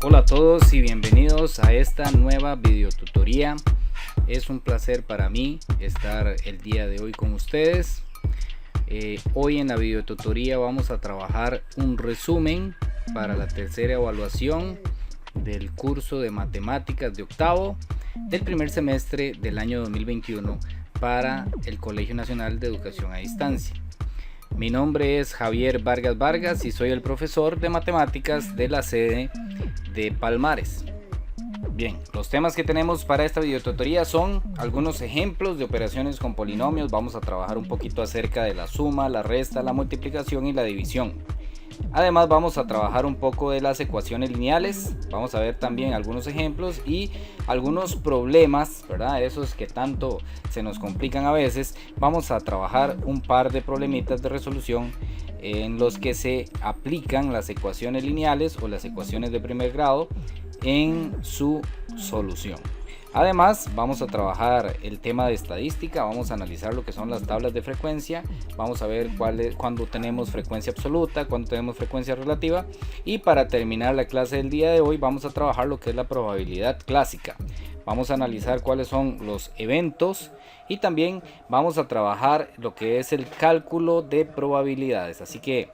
Hola a todos y bienvenidos a esta nueva videotutoría. Es un placer para mí estar el día de hoy con ustedes. Hoy en la videotutoría vamos a trabajar un resumen para la tercera evaluación del curso de matemáticas de octavo del primer semestre del año 2021 para el Colegio Nacional de Educación a Distancia. Mi nombre es Javier Vargas Vargas y soy el profesor de matemáticas de la sede de Palmares. Bien, los temas que tenemos para esta videotutoría son algunos ejemplos de operaciones con polinomios. Vamos a trabajar un poquito acerca de la suma, la resta, la multiplicación y la división. Además vamos a trabajar un poco de las ecuaciones lineales, vamos a ver también algunos ejemplos y algunos problemas, ¿verdad? Esos que tanto se nos complican a veces. Vamos a trabajar un par de problemitas de resolución en los que se aplican las ecuaciones lineales o las ecuaciones de primer grado en su solución. Además vamos a trabajar el tema de estadística, vamos a analizar lo que son las tablas de frecuencia, vamos a ver cuándo tenemos frecuencia absoluta, cuándo tenemos frecuencia relativa, y para terminar la clase del día de hoy vamos a trabajar lo que es la probabilidad clásica. Vamos a analizar cuáles son los eventos y también vamos a trabajar lo que es el cálculo de probabilidades. Así que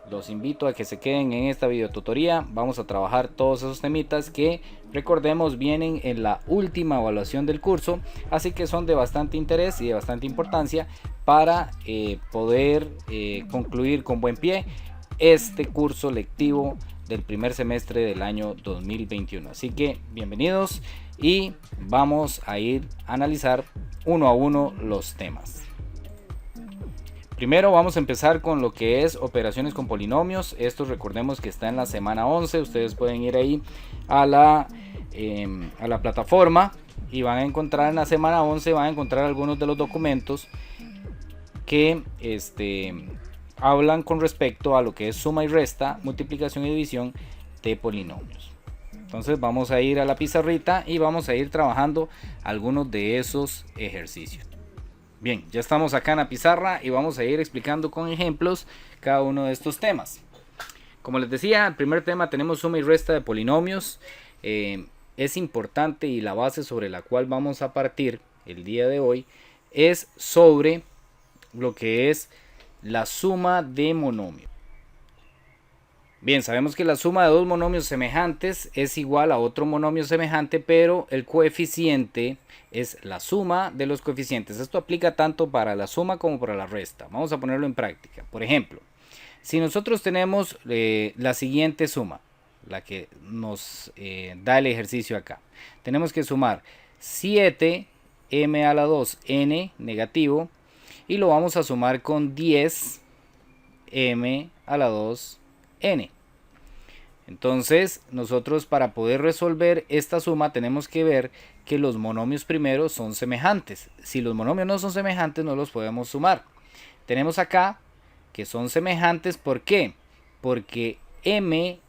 los invito a que se queden en esta videotutoría. Vamos a trabajar todos esos temitas que, recordemos, vienen en la última evaluación del curso, así que son de bastante interés y de bastante importancia para poder concluir con buen pie este curso lectivo del primer semestre del año 2021. Así que bienvenidos y vamos a ir a analizar uno a uno los temas. Primero vamos a empezar con lo que es operaciones con polinomios. Esto recordemos que está en la semana 11. Ustedes pueden ir ahí a la plataforma y van a encontrar en la semana 11, van a encontrar algunos de los documentos que hablan con respecto a lo que es suma y resta, multiplicación y división de polinomios. Entonces vamos a ir a la pizarrita y vamos a ir trabajando algunos de esos ejercicios. Bien, ya estamos acá en la pizarra y vamos a ir explicando con ejemplos cada uno de estos temas. Como les decía, el primer tema tenemos suma y resta de polinomios. Es importante y la base sobre la cual vamos a partir el día de hoy es sobre lo que es la suma de monomios. Bien, sabemos que la suma de dos monomios semejantes es igual a otro monomio semejante, pero el coeficiente es la suma de los coeficientes. Esto aplica tanto para la suma como para la resta. Vamos a ponerlo en práctica. Por ejemplo, si nosotros tenemos la siguiente suma, la que nos da el ejercicio acá, tenemos que sumar 7m a la 2n negativo y lo vamos a sumar con 10m a la 2n. Entonces nosotros, para poder resolver esta suma, tenemos que ver que los monomios primero son semejantes. Si los monomios no son semejantes, no los podemos sumar. Tenemos acá que son semejantes. ¿Por qué? Porque n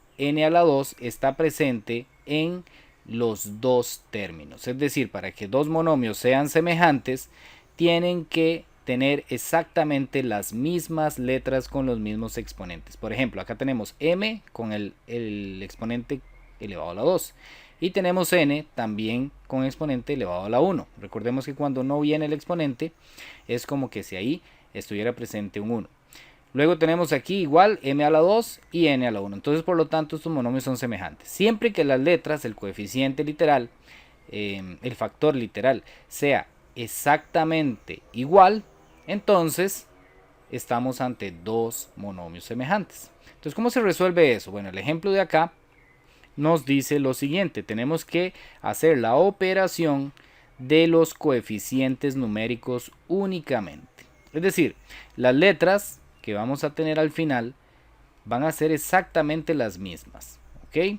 a la 2 está presente en los dos términos. Es decir, para que dos monomios sean semejantes, tienen que tener exactamente las mismas letras con los mismos exponentes. Por ejemplo, acá tenemos m con el exponente elevado a la 2 y tenemos n también con exponente elevado a la 1. Recordemos que cuando no viene el exponente es como que si ahí estuviera presente un 1. Luego tenemos aquí igual m a la 2 y n a la 1. Entonces, por lo tanto, estos monomios son semejantes. Siempre que las letras, el coeficiente literal, el factor literal, sea exactamente igual, entonces estamos ante dos monomios semejantes. Entonces, ¿cómo se resuelve eso? Bueno, el ejemplo de acá nos dice lo siguiente. Tenemos que hacer la operación de los coeficientes numéricos únicamente. Es decir, las letras que vamos a tener al final van a ser exactamente las mismas. ¿Ok?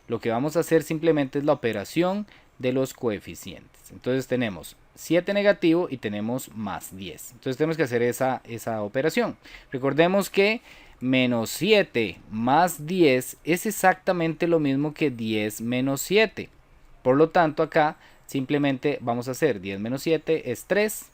Lo que vamos a hacer simplemente es la operación de los coeficientes. Entonces tenemos 7 negativo y tenemos más 10. Entonces tenemos que hacer esa operación. Recordemos que menos 7 más 10 es exactamente lo mismo que 10 menos 7. Por lo tanto, acá simplemente vamos a hacer 10 menos 7 es 3.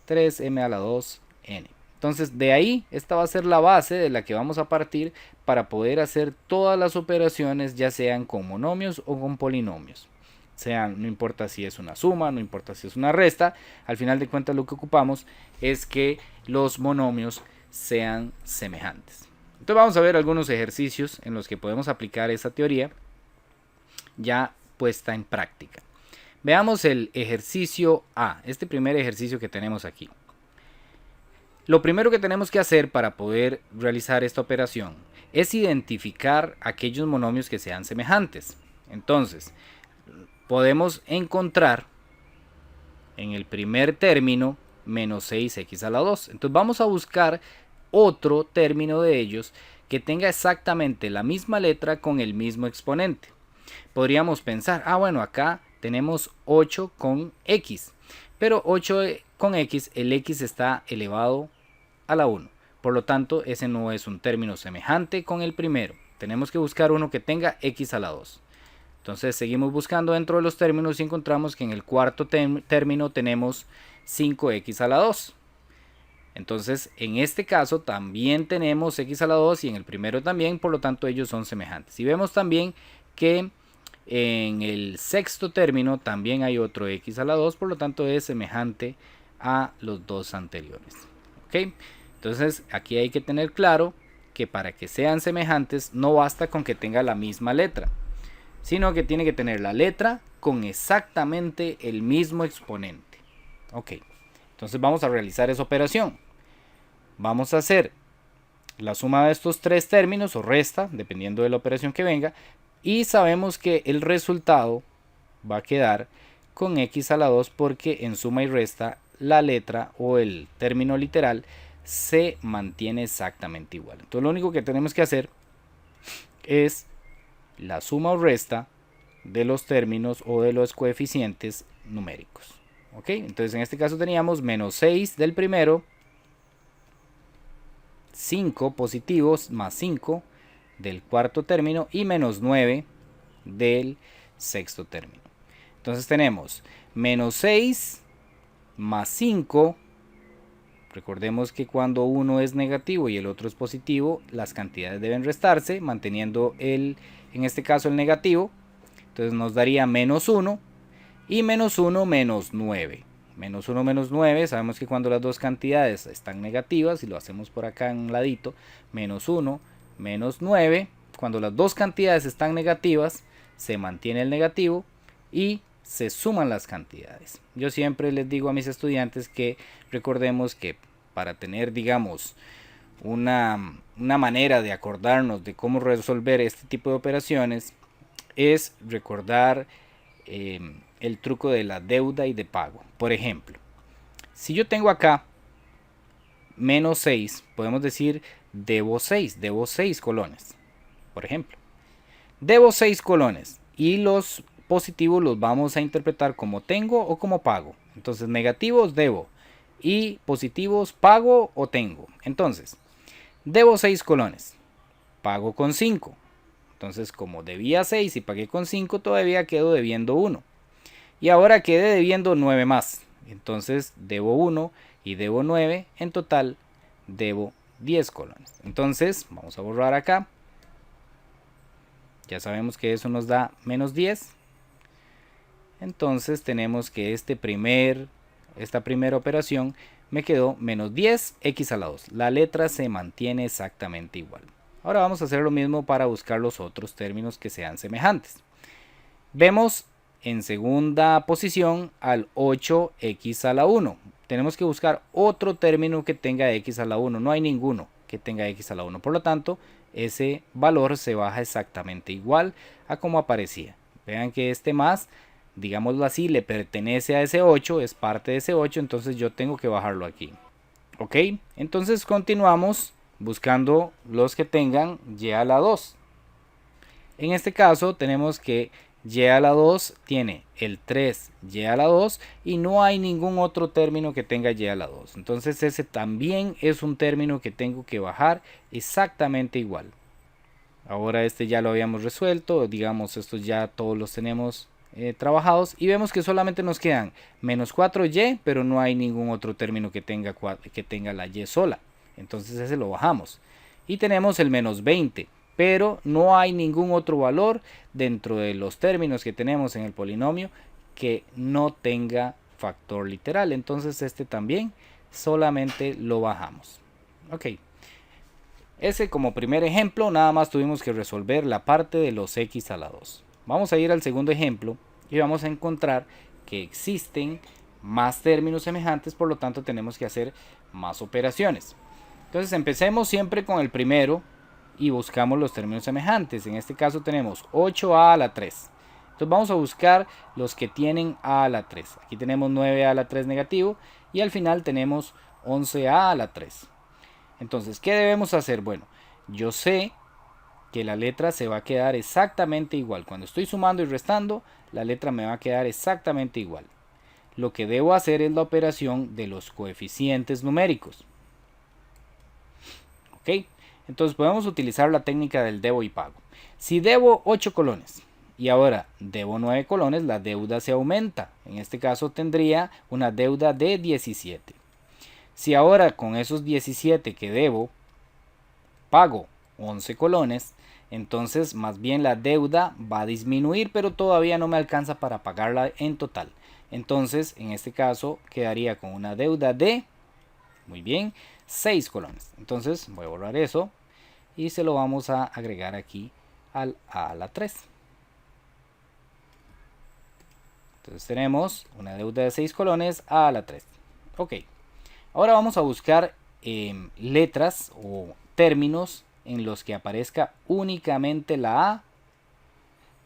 3m a la 2n. Entonces de ahí esta va a ser la base de la que vamos a partir para poder hacer todas las operaciones, ya sean con monomios o con polinomios. No importa si es una suma, no importa si es una resta, al final de cuentas lo que ocupamos es que los monomios sean semejantes. Entonces vamos a ver algunos ejercicios en los que podemos aplicar esa teoría ya puesta en práctica. Veamos el ejercicio A, este primer ejercicio que tenemos aquí. Lo primero que tenemos que hacer para poder realizar esta operación es identificar aquellos monomios que sean semejantes. Entonces, podemos encontrar en el primer término menos 6x a la 2. Entonces vamos a buscar otro término de ellos que tenga exactamente la misma letra con el mismo exponente. Podríamos pensar, bueno, acá tenemos 8 con x, pero 8 con x, el x está elevado a la 1. Por lo tanto, ese no es un término semejante con el primero. Tenemos que buscar uno que tenga x a la 2. Entonces seguimos buscando dentro de los términos y encontramos que en el cuarto término tenemos 5x a la 2. Entonces en este caso también tenemos x a la 2 y en el primero también, por lo tanto ellos son semejantes. Y vemos también que en el sexto término también hay otro x a la 2, por lo tanto es semejante a los dos anteriores. ¿Ok? Entonces aquí hay que tener claro que para que sean semejantes no basta con que tenga la misma letra, sino que tiene que tener la letra con exactamente el mismo exponente. Ok, entonces vamos a realizar esa operación. Vamos a hacer la suma de estos tres términos o resta, dependiendo de la operación que venga, y sabemos que el resultado va a quedar con x a la 2 porque en suma y resta la letra o el término literal se mantiene exactamente igual. Entonces lo único que tenemos que hacer es la suma o resta de los términos o de los coeficientes numéricos. ¿Ok? Entonces en este caso teníamos menos 6 del primero, 5 positivos más 5 del cuarto término y menos 9 del sexto término. Entonces tenemos menos 6 más 5. Recordemos que cuando uno es negativo y el otro es positivo, las cantidades deben restarse, manteniendo en este caso el negativo. Entonces nos daría menos 1 y menos 1 menos 9. Menos 1 menos 9, sabemos que cuando las dos cantidades están negativas, y lo hacemos por acá en un ladito, menos 1 menos 9, cuando las dos cantidades están negativas, se mantiene el negativo y se suman las cantidades. Yo siempre les digo a mis estudiantes que recordemos que para tener, digamos, una manera de acordarnos de cómo resolver este tipo de operaciones es recordar el truco de la deuda y de pago. Por ejemplo, si yo tengo acá menos 6, podemos decir debo 6 colones. Por ejemplo, debo 6 colones y los positivos los vamos a interpretar como tengo o como pago. Entonces negativos debo y positivos pago o tengo. Entonces debo 6 colones, pago con 5. Entonces como debía 6 y pagué con 5, todavía quedo debiendo 1. Y ahora quedé debiendo 9 más. Entonces debo 1 y debo 9. En total debo 10 colones. Entonces vamos a borrar acá. Ya sabemos que eso nos da menos 10. Entonces tenemos que esta primera operación me quedó menos 10 x a la 2. La letra se mantiene exactamente igual. Ahora vamos a hacer lo mismo para buscar los otros términos que sean semejantes. Vemos en segunda posición al 8x a la 1. Tenemos que buscar otro término que tenga x a la 1. No hay ninguno que tenga x a la 1. Por lo tanto, ese valor se baja exactamente igual a como aparecía. Vean que este más, digámoslo así, le pertenece a ese 8, es parte de ese 8, entonces yo tengo que bajarlo aquí. Ok, entonces continuamos buscando los que tengan y a la 2. En este caso tenemos que y a la 2 tiene el 3y a la 2 y no hay ningún otro término que tenga y a la 2. Entonces ese también es un término que tengo que bajar exactamente igual. Ahora este ya lo habíamos resuelto, digamos estos ya todos los tenemos trabajados y vemos que solamente nos quedan menos 4y, pero no hay ningún otro término que tenga la y sola. entonces ese lo bajamos. Y tenemos el menos 20, pero no hay ningún otro valor dentro de los términos que tenemos en el polinomio que no tenga factor literal, entonces este también solamente lo bajamos. Ok, ese como primer ejemplo nada más tuvimos que resolver la parte de los x a la 2. Vamos a ir al segundo ejemplo y vamos a encontrar que existen más términos semejantes, por lo tanto tenemos que hacer más operaciones. Entonces empecemos siempre con el primero y buscamos los términos semejantes. En este caso tenemos 8a a la 3. Entonces vamos a buscar los que tienen a la 3. Aquí tenemos 9a a la 3 negativo y al final tenemos 11a a la 3. Entonces, ¿qué debemos hacer? Bueno, yo sé que la letra se va a quedar exactamente igual. Cuando estoy sumando y restando, la letra me va a quedar exactamente igual. Lo que debo hacer es la operación de los coeficientes numéricos. ¿Ok? Entonces podemos utilizar la técnica del debo y pago. Si debo 8 colones y ahora debo 9 colones, la deuda se aumenta. En este caso tendría una deuda de 17. Si ahora con esos 17 que debo pago 11 colones, entonces más bien la deuda va a disminuir, pero todavía no me alcanza para pagarla en total. Entonces en este caso quedaría con una deuda de, muy bien, 6 colones. Entonces voy a borrar eso y se lo vamos a agregar aquí al a la 3. Entonces tenemos una deuda de 6 colones a la 3. Ok. Ahora vamos a buscar letras o términos en los que aparezca únicamente la A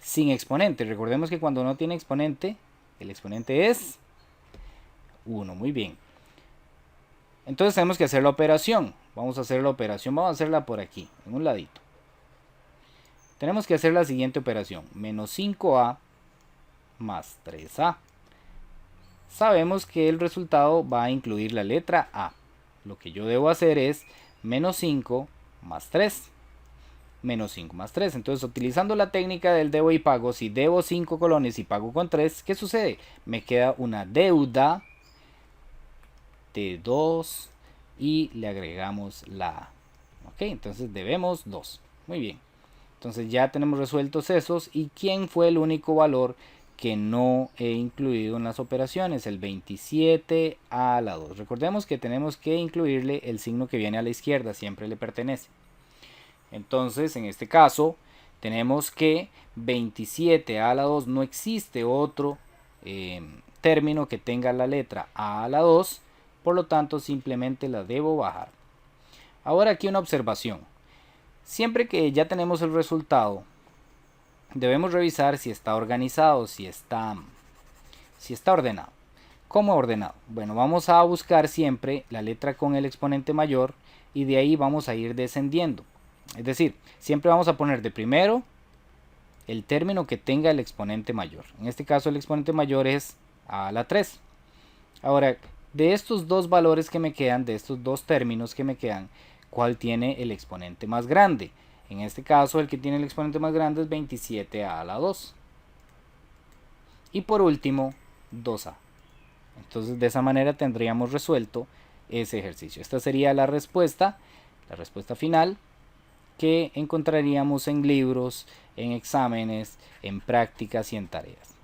sin exponente. Recordemos que cuando no tiene exponente, el exponente es 1. Muy bien. Entonces tenemos que hacer la operación. Vamos a hacer la operación, vamos a hacerla por aquí, en un ladito. Tenemos que hacer la siguiente operación. Menos 5A más 3A. Sabemos que el resultado va a incluir la letra A. Lo que yo debo hacer es menos 5 más 3. Menos 5 más 3. Entonces, utilizando la técnica del debo y pago, si debo 5 colones y pago con 3, ¿qué sucede? Me queda una deuda de 2 y le agregamos la A. Ok, entonces debemos 2. Muy bien. Entonces ya tenemos resueltos esos. ¿Y quién fue el único valor que no he incluido en las operaciones? El 27 a la 2. Recordemos que tenemos que incluirle el signo que viene a la izquierda, siempre le pertenece. Entonces, en este caso, tenemos que 27 a la 2, no existe otro término que tenga la letra a la 2, por lo tanto simplemente la debo bajar. Ahora aquí una observación. Siempre que ya tenemos el resultado, debemos revisar si está organizado, si está ordenado. ¿Cómo ordenado? Bueno, vamos a buscar siempre la letra con el exponente mayor y de ahí vamos a ir descendiendo. Es decir, siempre vamos a poner de primero el término que tenga el exponente mayor. En este caso el exponente mayor es a la 3. Ahora, de estos dos valores que me quedan, de estos dos términos que me quedan, ¿cuál tiene el exponente más grande? En este caso el que tiene el exponente más grande es 27a a la 2. Y por último, 2a. Entonces de esa manera tendríamos resuelto ese ejercicio. Esta sería la respuesta final que encontraríamos en libros, en exámenes, en prácticas y en tareas.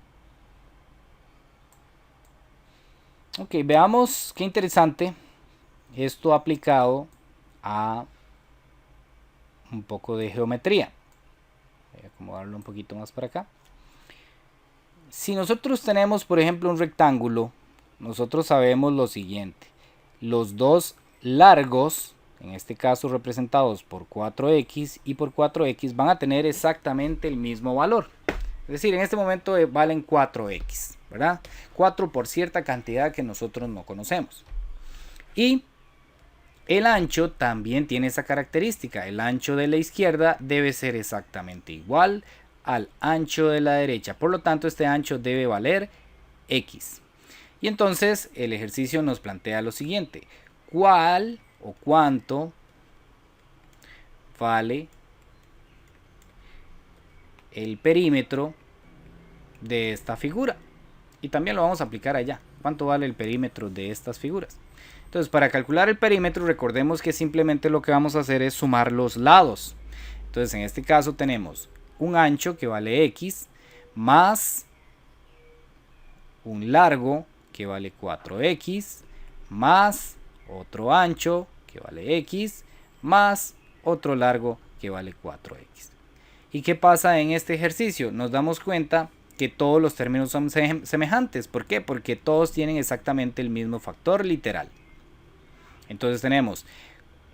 Ok, veamos qué interesante esto aplicado a un poco de geometría. Voy a acomodarlo un poquito más para acá. Si nosotros tenemos, por ejemplo, un rectángulo, nosotros sabemos lo siguiente. Los dos largos, en este caso representados por 4x y por 4x, van a tener exactamente el mismo valor. Es decir, en este momento valen 4x, ¿verdad? 4 por cierta cantidad que nosotros no conocemos. Y el ancho también tiene esa característica. El ancho de la izquierda debe ser exactamente igual al ancho de la derecha. Por lo tanto, este ancho debe valer x. Y entonces el ejercicio nos plantea lo siguiente. ¿Cuál o cuánto vale el perímetro de esta figura? Y también lo vamos a aplicar allá. ¿Cuánto vale el perímetro de estas figuras? Entonces, para calcular el perímetro, recordemos que simplemente lo que vamos a hacer es sumar los lados. Entonces, en este caso tenemos un ancho que vale x más un largo que vale 4x más otro ancho que vale x más otro largo que vale 4x. ¿Y qué pasa en este ejercicio? Nos damos cuenta que todos los términos son semejantes. ¿Por qué? Porque todos tienen exactamente el mismo factor literal. Entonces tenemos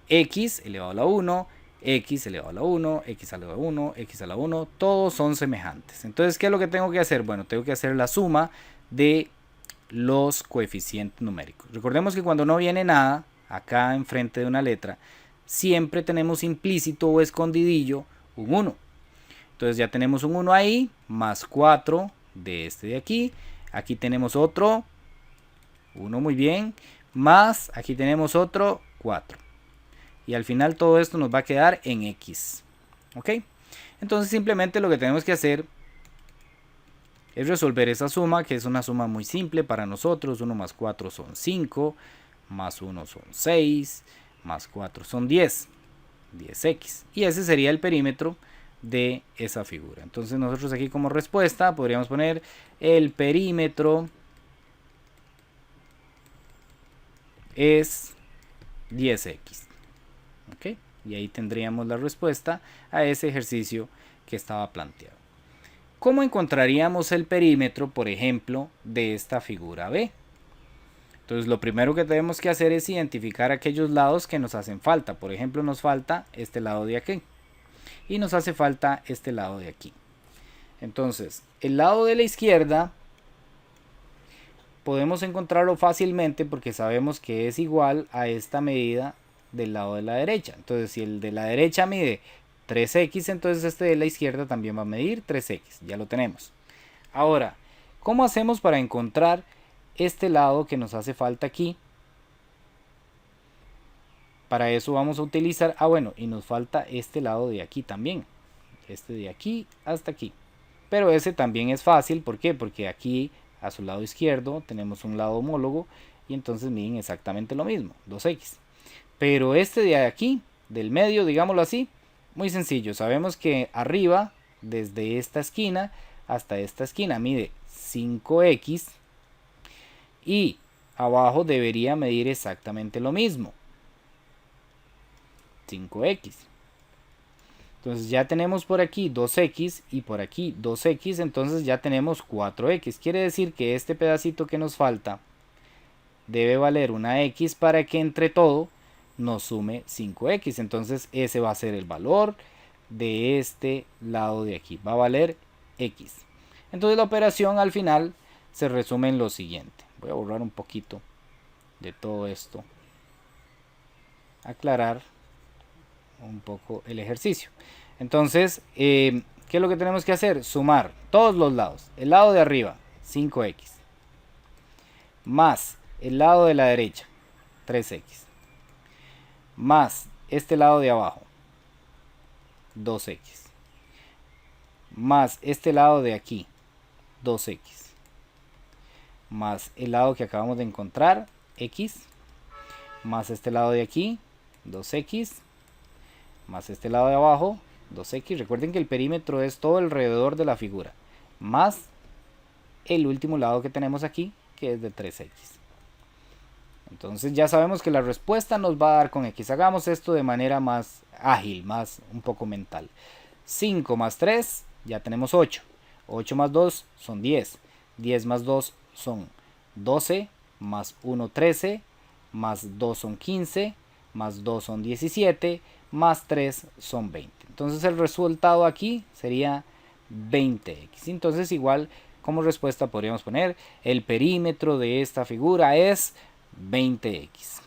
x elevado a la 1, x elevado a la 1, x elevado a la 1, x a la 1, todos son semejantes. Entonces, ¿qué es lo que tengo que hacer? Bueno, tengo que hacer la suma de los coeficientes numéricos. Recordemos que cuando no viene nada, acá enfrente de una letra, siempre tenemos implícito o escondidillo un 1. Entonces ya tenemos un 1 ahí, más 4 de este de aquí. Aquí tenemos otro, 1 muy bien, más aquí tenemos otro, 4. Y al final todo esto nos va a quedar en x. ¿Ok? Entonces simplemente lo que tenemos que hacer es resolver esa suma, que es una suma muy simple para nosotros. 1 más 4 son 5, más 1 son 6, más 4 son 10, 10x. Y ese sería el perímetro de esa figura. Entonces nosotros aquí como respuesta podríamos poner el perímetro es 10x. ¿Ok? Y ahí tendríamos la respuesta a ese ejercicio que estaba planteado. ¿Cómo encontraríamos el perímetro, por ejemplo, de esta figura B? Entonces lo primero que tenemos que hacer es identificar aquellos lados que nos hacen falta. Por ejemplo, nos falta este lado de aquí y nos hace falta este lado de aquí. Entonces, el lado de la izquierda podemos encontrarlo fácilmente porque sabemos que es igual a esta medida del lado de la derecha. Entonces, si el de la derecha mide 3x, entonces este de la izquierda también va a medir 3x. Ya lo tenemos. Ahora, ¿cómo hacemos para encontrar este lado que nos hace falta aquí? Para eso vamos a utilizar, bueno, y nos falta este lado de aquí también. Este de aquí hasta aquí. Pero ese también es fácil, ¿por qué? Porque aquí a su lado izquierdo tenemos un lado homólogo y entonces miden exactamente lo mismo, 2x. Pero este de aquí, del medio, digámoslo así, muy sencillo. Sabemos que arriba, desde esta esquina hasta esta esquina, mide 5x y abajo debería medir exactamente lo mismo, 5x. Entonces ya tenemos por aquí 2x y por aquí 2x, entonces ya tenemos 4x. Quiere decir que este pedacito que nos falta debe valer una x para que entre todo nos sume 5x. Entonces ese va a ser el valor de este lado de aquí. Va a valer x. Entonces la operación al final se resume en lo siguiente. Voy a borrar un poquito de todo esto. Aclarar un poco el ejercicio. Entonces, ¿qué es lo que tenemos que hacer? Sumar todos los lados. El lado de arriba, 5x. Más el lado de la derecha, 3x. Más este lado de abajo, 2x. Más este lado de aquí, 2x. Más el lado que acabamos de encontrar, x. Más este lado de aquí, 2x. Más este lado de abajo, 2x. Recuerden que el perímetro es todo alrededor de la figura. Más el último lado que tenemos aquí, que es de 3x. Entonces ya sabemos que la respuesta nos va a dar con x. Hagamos esto de manera más ágil, más un poco mental. 5 más 3, ya tenemos 8. 8 más 2 son 10. 10 más 2 son 12. Más 1, 13. Más 2 son 15. Más 2 son 17. Más 3 son 20. Entonces el resultado aquí sería 20x. Entonces igual como respuesta podríamos poner el perímetro de esta figura es 20x.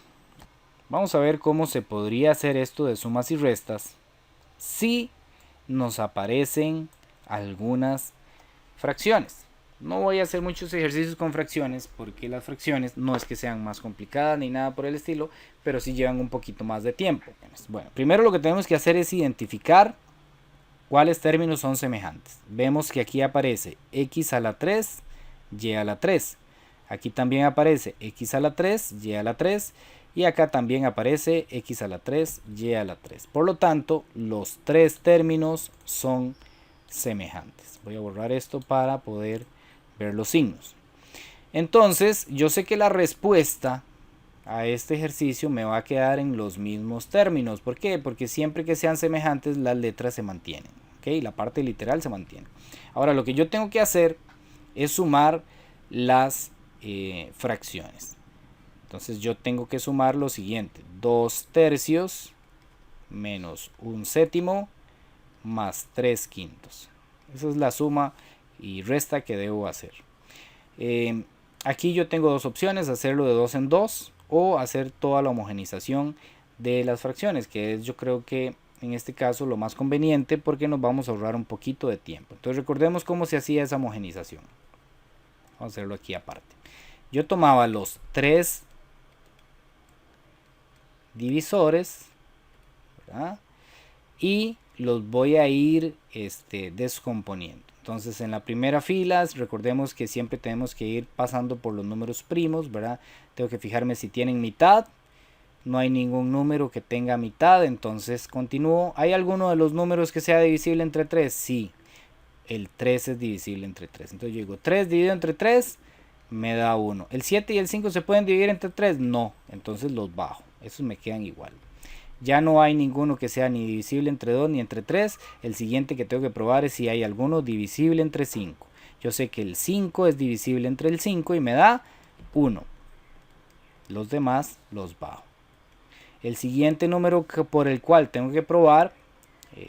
Vamos a ver cómo se podría hacer esto de sumas y restas si nos aparecen algunas fracciones. No voy a hacer muchos ejercicios con fracciones porque las fracciones no es que sean más complicadas ni nada por el estilo, pero sí llevan un poquito más de tiempo. Bueno, primero lo que tenemos que hacer es identificar cuáles términos son semejantes. Vemos que aquí aparece x a la 3 y a la 3. Aquí también aparece x a la 3, y a la 3. Y acá también aparece x a la 3, y a la 3. Por lo tanto, los tres términos son semejantes. Voy a borrar esto para poder ver los signos. Entonces, yo sé que la respuesta a este ejercicio me va a quedar en los mismos términos. ¿Por qué? Porque siempre que sean semejantes, las letras se mantienen. ¿Okay? La parte literal se mantiene. Ahora, lo que yo tengo que hacer es sumar las fracciones. Entonces yo tengo que sumar lo siguiente: 2 tercios menos 1 séptimo más 3 quintos. Esa es la suma y resta que debo hacer. Aquí yo tengo dos opciones: hacerlo de 2 en 2 o hacer toda la homogenización de las fracciones, que es, yo creo que en este caso, lo más conveniente, porque nos vamos a ahorrar un poquito de tiempo. Entonces recordemos cómo se hacía esa homogenización. Vamos a hacerlo aquí aparte. Yo tomaba los 3 divisores, ¿verdad? Y los voy a ir descomponiendo. Entonces en la primera fila, recordemos que siempre tenemos que ir pasando por los números primos, ¿verdad? Tengo que fijarme si tienen mitad. No hay ningún número que tenga mitad, entonces continúo. ¿Hay alguno de los números que sea divisible entre 3? Sí, el 3 es divisible entre 3. Entonces yo digo 3 dividido entre 3 me da 1. ¿El 7 y el 5 se pueden dividir entre 3? No, entonces los bajo. Esos me quedan igual. Ya no hay ninguno que sea ni divisible entre 2 ni entre 3. El siguiente que tengo que probar es si hay alguno divisible entre 5. Yo sé que el 5 es divisible entre el 5 y me da 1. Los demás los bajo. El siguiente número por el cual tengo que probar,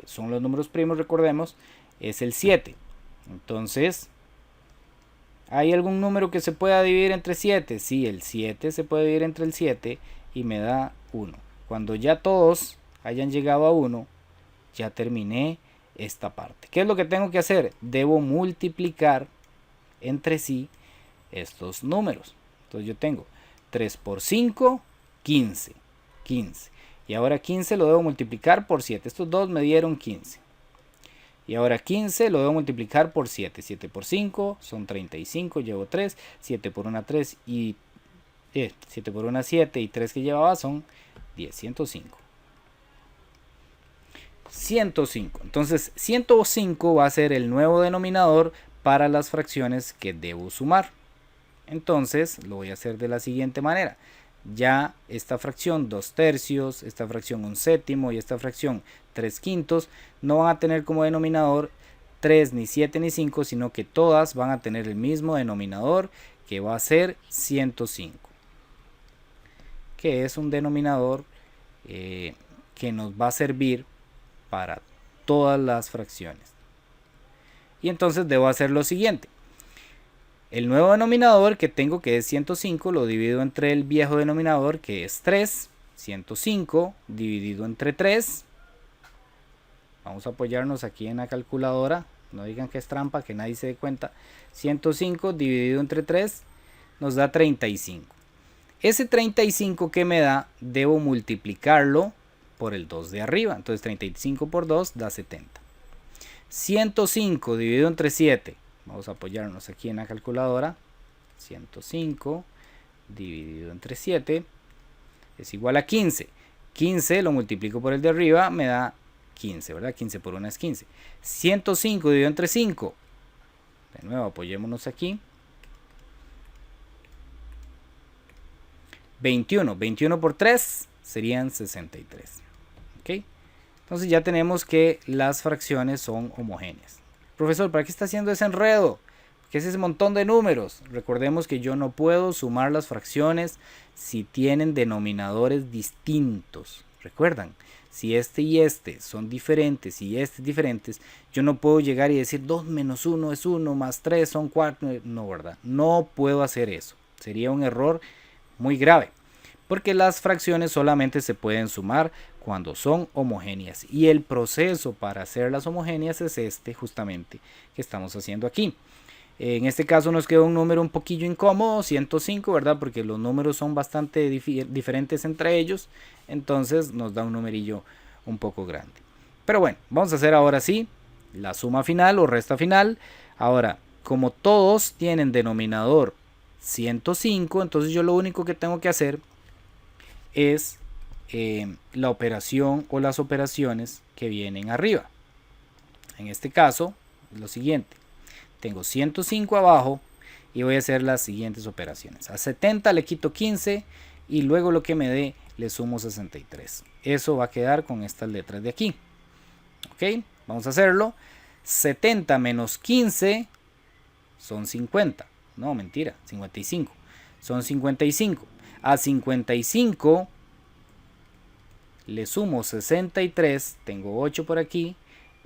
son los números primos, recordemos, es el 7. Entonces, ¿hay algún número que se pueda dividir entre 7? Sí, el 7 se puede dividir entre el 7 y me da 1. Cuando ya todos hayan llegado a 1, ya terminé esta parte. ¿Qué es lo que tengo que hacer? Debo multiplicar entre sí estos números. Entonces yo tengo 3 por 5, 15. 15. Y ahora 15 lo debo multiplicar por 7. Estos dos me dieron 15. Y ahora 15 lo debo multiplicar por 7. 7 por 5 son 35. Llevo 3. 7 por 1, 3. Y 7 por 1, 7. Y 3 que llevaba son 10. 105. 105. Entonces 105 va a ser el nuevo denominador para las fracciones que debo sumar. Entonces lo voy a hacer de la siguiente manera. Ya esta fracción 2 tercios, esta fracción 1 séptimo y esta fracción 3 quintos no van a tener como denominador 3, ni 7, ni 5, sino que todas van a tener el mismo denominador, que va a ser 105, que es un denominador que nos va a servir para todas las fracciones. Y entonces debo hacer lo siguiente: el nuevo denominador que tengo, que es 105, lo divido entre el viejo denominador, que es 3. 105 dividido entre 3. Vamos a apoyarnos aquí en la calculadora. No digan que es trampa, que nadie se dé cuenta. 105 dividido entre 3 nos da 35. Ese 35 que me da, debo multiplicarlo por el 2 de arriba. Entonces 35 por 2 da 70. 105 dividido entre 7. Vamos a apoyarnos aquí en la calculadora. 105 dividido entre 7 es igual a 15. 15 lo multiplico por el de arriba, me da 15, ¿verdad? 15 por 1 es 15. 105 dividido entre 5. De nuevo, apoyémonos aquí. 21. 21 por 3 serían 63. ¿Ok? Entonces ya tenemos que las fracciones son homogéneas. Profesor, ¿para qué está haciendo ese enredo? ¿Qué es ese montón de números? Recordemos que yo no puedo sumar las fracciones si tienen denominadores distintos. ¿Recuerdan? Si este y este son diferentes y este es diferentes, yo no puedo llegar y decir 2 menos 1 es 1, más 3 son 4. No, ¿verdad? No puedo hacer eso. Sería un error muy grave, porque las fracciones solamente se pueden sumar cuando son homogéneas, y el proceso para hacerlas homogéneas es justamente que estamos haciendo aquí. En este caso nos queda un número un poquillo incómodo, 105, ¿verdad? Porque los números son bastante diferentes entre ellos, entonces nos da un numerillo un poco grande. Pero bueno, vamos a hacer ahora sí la suma final o resta final. Ahora, como todos tienen denominador 105, entonces yo lo único que tengo que hacer es la operación o las operaciones que vienen arriba. En este caso, lo siguiente. Tengo 105 abajo y voy a hacer las siguientes operaciones. A 70 le quito 15 y luego lo que me dé le sumo 63. Eso va a quedar con estas letras de aquí. Ok, vamos a hacerlo. 70 menos 15 son 50. No, mentira, 55. Son 55. A 55 le sumo 63. Tengo 8 por aquí.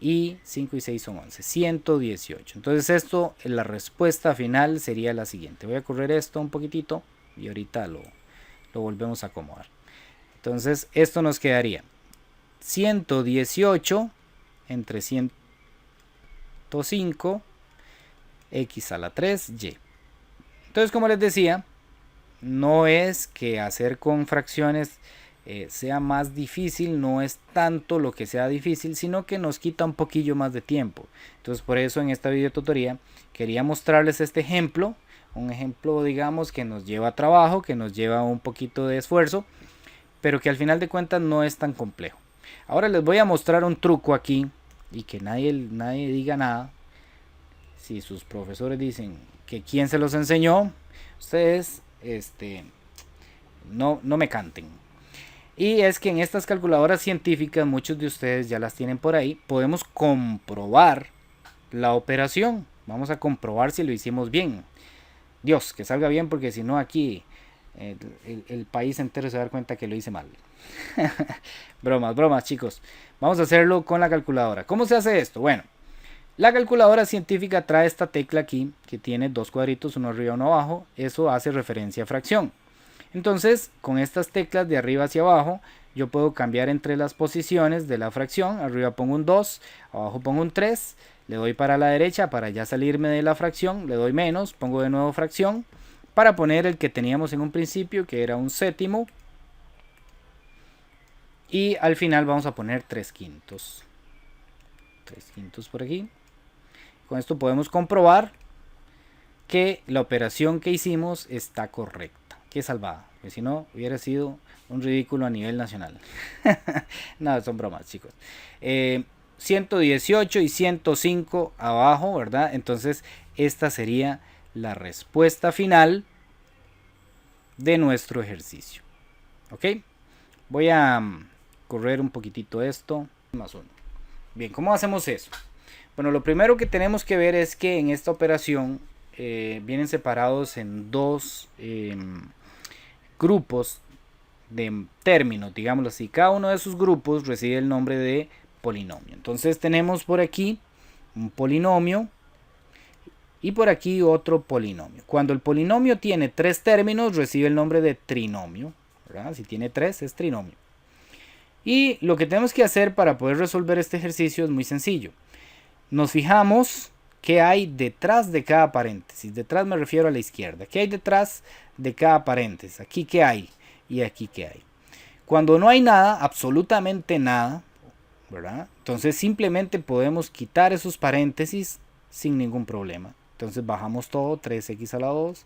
Y 5 y 6 son 11, 118. Entonces esto, la respuesta final sería la siguiente. Voy a correr esto un poquitito y ahorita lo volvemos a acomodar. Entonces esto nos quedaría 118 entre 105 x a la 3y. Entonces, como les decía, no es que hacer con fracciones sea más difícil, no es tanto lo que sea difícil, sino que nos quita un poquillo más de tiempo. Entonces, por eso en esta videotutoría quería mostrarles este ejemplo, un ejemplo, digamos, que nos lleva trabajo, que nos lleva un poquito de esfuerzo, pero que al final de cuentas no es tan complejo. Ahora les voy a mostrar un truco aquí y que nadie diga nada. Si sus profesores dicen que quién se los enseñó, ustedes no me canten. Y es que en estas calculadoras científicas, muchos de ustedes ya las tienen por ahí, podemos comprobar la operación. Vamos a comprobar si lo hicimos bien. Dios, que salga bien, porque si no aquí el país entero se va a dar cuenta que lo hice mal. bromas chicos. Vamos a hacerlo con la calculadora. ¿Cómo se hace esto? Bueno, la calculadora científica trae esta tecla aquí que tiene dos cuadritos, uno arriba y uno abajo. Eso hace referencia a fracción. Entonces, con estas teclas de arriba hacia abajo, yo puedo cambiar entre las posiciones de la fracción. Arriba pongo un 2, abajo pongo un 3, le doy para la derecha para ya salirme de la fracción, le doy menos, pongo de nuevo fracción, para poner el que teníamos en un principio, que era un séptimo. Y al final vamos a poner 3/5. 3/5 por aquí. Con esto podemos comprobar que la operación que hicimos está correcta. Qué salvada, porque si no hubiera sido un ridículo a nivel nacional. No, son bromas, chicos. 118 y 105 abajo, ¿verdad? Entonces esta sería la respuesta final de nuestro ejercicio. ¿Ok? Voy a correr un poquitito esto. Más uno. Bien, ¿cómo hacemos eso? Bueno, lo primero que tenemos que ver es que en esta operación vienen separados en dos grupos de términos, digámoslo así. Cada uno de esos grupos recibe el nombre de polinomio. Entonces tenemos por aquí un polinomio y por aquí otro polinomio. Cuando el polinomio tiene tres términos, recibe el nombre de trinomio, ¿verdad? Si tiene tres, es trinomio. Y lo que tenemos que hacer para poder resolver este ejercicio es muy sencillo. Nos fijamos qué hay detrás de cada paréntesis. Detrás me refiero a la izquierda. ¿Qué hay detrás de cada paréntesis? Aquí qué hay y aquí qué hay. Cuando no hay nada, absolutamente nada, ¿verdad? Entonces simplemente podemos quitar esos paréntesis sin ningún problema. Entonces bajamos todo, 3x a la 2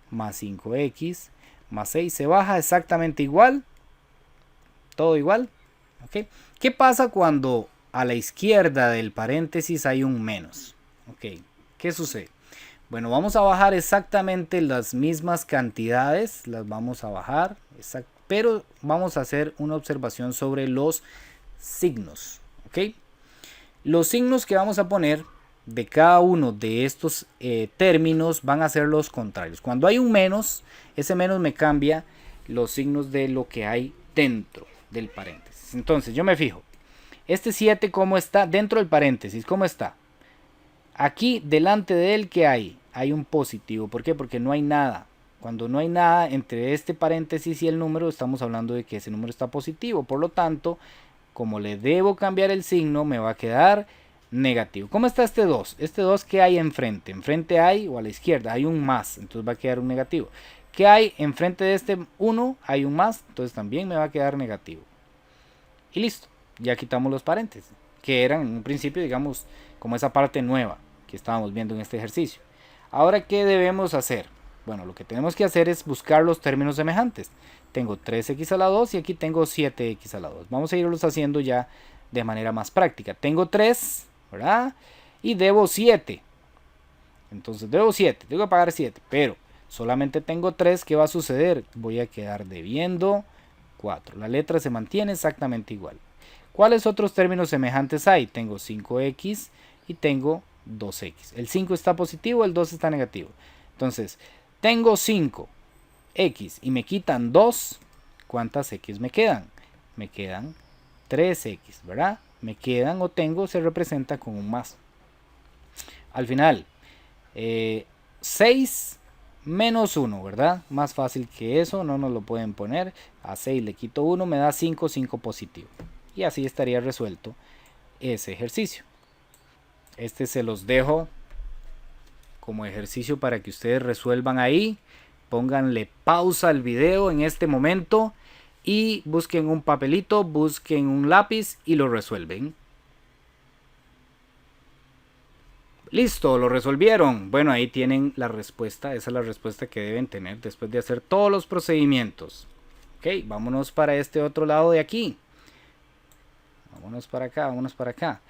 más 5x más 6. Se baja exactamente igual. Todo igual. ¿Okay? ¿Qué pasa cuando a la izquierda del paréntesis hay un menos? Ok, ¿qué sucede? Bueno, vamos a bajar exactamente las mismas cantidades, las vamos a bajar, pero vamos a hacer una observación sobre los signos. Ok, los signos que vamos a poner de cada uno de estos términos van a ser los contrarios. Cuando hay un menos, ese menos me cambia los signos de lo que hay dentro del paréntesis. Entonces yo me fijo, este 7 ¿cómo está? Dentro del paréntesis, ¿cómo está? Aquí delante de él, ¿qué hay? Hay un positivo. ¿Por qué? Porque no hay nada. Cuando no hay nada entre este paréntesis y el número, estamos hablando de que ese número está positivo. Por lo tanto, como le debo cambiar el signo, me va a quedar negativo. ¿Cómo está este 2? Este 2, ¿qué hay enfrente? Enfrente hay, o a la izquierda, hay un más. Entonces va a quedar un negativo. ¿Qué hay enfrente de este 1? Hay un más. Entonces también me va a quedar negativo. Y listo. Ya quitamos los paréntesis, que eran en un principio, digamos, como esa parte nueva que estábamos viendo en este ejercicio. Ahora, ¿qué debemos hacer? Bueno, lo que tenemos que hacer es buscar los términos semejantes. Tengo 3x a la 2 y aquí tengo 7x a la 2. Vamos a irlos haciendo ya de manera más práctica. Tengo 3, ¿verdad? Y debo 7. Entonces debo 7, tengo que pagar 7, pero solamente tengo 3. ¿Qué va a suceder? Voy a quedar debiendo 4. La letra se mantiene exactamente igual. ¿Cuáles otros términos semejantes hay? Tengo 5x y tengo 2x. El 5 está positivo, el 2 está negativo. Entonces, tengo 5x y me quitan 2. ¿Cuántas x me quedan? Me quedan 3x, ¿verdad? Me quedan o tengo se representa con un más. Al final, 6 menos 1, ¿verdad? Más fácil que eso, no nos lo pueden poner. A 6 le quito 1, me da 5, 5 positivo. Y así estaría resuelto ese ejercicio. Este se los dejo como ejercicio para que ustedes resuelvan ahí. Pónganle pausa al video en este momento y busquen un papelito, busquen un lápiz y lo resuelven. Listo, lo resolvieron. Bueno, ahí tienen la respuesta. Esa es la respuesta que deben tener después de hacer todos los procedimientos. Ok, vámonos para este otro lado de aquí. Vámonos para acá, vámonos para acá.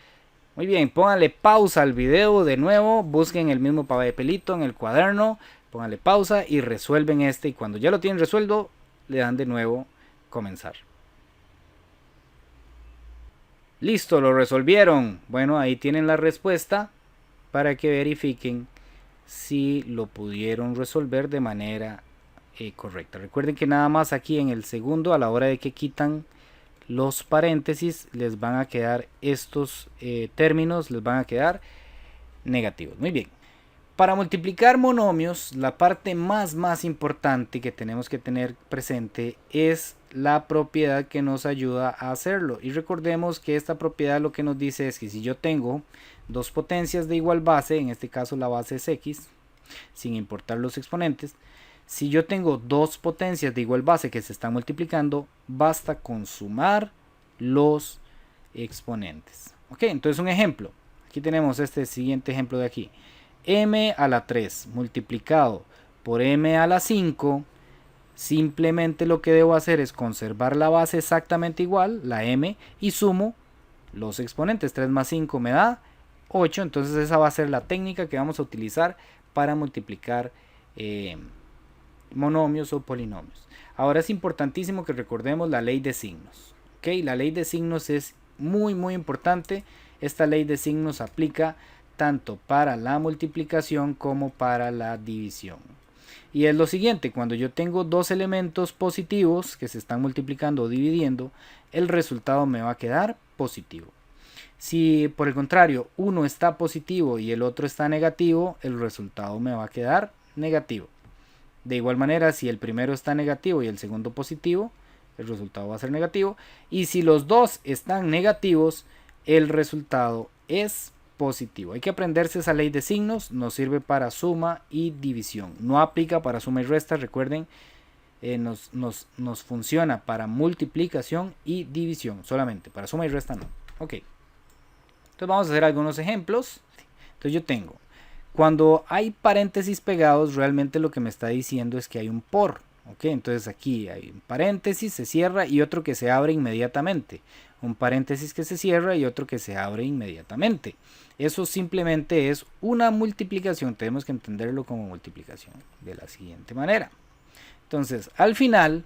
Muy bien, pónganle pausa al video de nuevo. Busquen el mismo papelito en el cuaderno. Pónganle pausa y resuelven este. Y cuando ya lo tienen resuelto, le dan de nuevo comenzar. Listo, lo resolvieron. Bueno, ahí tienen la respuesta para que verifiquen si lo pudieron resolver de manera correcta. Recuerden que nada más aquí en el segundo, a la hora de que quitan los paréntesis, les van a quedar estos términos, les van a quedar negativos. Muy bien. Para multiplicar monomios, la parte más importante que tenemos que tener presente es la propiedad que nos ayuda a hacerlo. Y recordemos que esta propiedad lo que nos dice es que si yo tengo dos potencias de igual base, en este caso la base es x, sin importar los exponentes, si yo tengo dos potencias de igual base que se están multiplicando, basta con sumar los exponentes. Ok, entonces un ejemplo. Aquí tenemos este siguiente ejemplo de aquí. M a la 3 multiplicado por M a la 5, simplemente lo que debo hacer es conservar la base exactamente igual, la M, y sumo los exponentes. 3 más 5 me da 8, entonces esa va a ser la técnica que vamos a utilizar para multiplicar monomios o polinomios. Ahora es importantísimo que recordemos la ley de signos. ¿Okay? La ley de signos es muy importante. Esta ley de signos aplica tanto para la multiplicación como para la división. Y es lo siguiente, cuando yo tengo dos elementos positivos que se están multiplicando o dividiendo, el resultado me va a quedar positivo. Si por el contrario uno está positivo y el otro está negativo, el resultado me va a quedar negativo. De igual manera, si el primero está negativo y el segundo positivo, el resultado va a ser negativo. Y si los dos están negativos, el resultado es positivo. Hay que aprenderse esa ley de signos, nos sirve para suma y división. No aplica para suma y resta, recuerden, nos funciona para multiplicación y división solamente, para suma y resta no. Ok, entonces vamos a hacer algunos ejemplos. Entonces yo tengo, cuando hay paréntesis pegados, realmente lo que me está diciendo es que hay un por. Ok, entonces aquí hay un paréntesis, se cierra y otro que se abre inmediatamente. Un paréntesis que se cierra y otro que se abre inmediatamente. Eso simplemente es una multiplicación. Tenemos que entenderlo como multiplicación de la siguiente manera. Entonces, al final,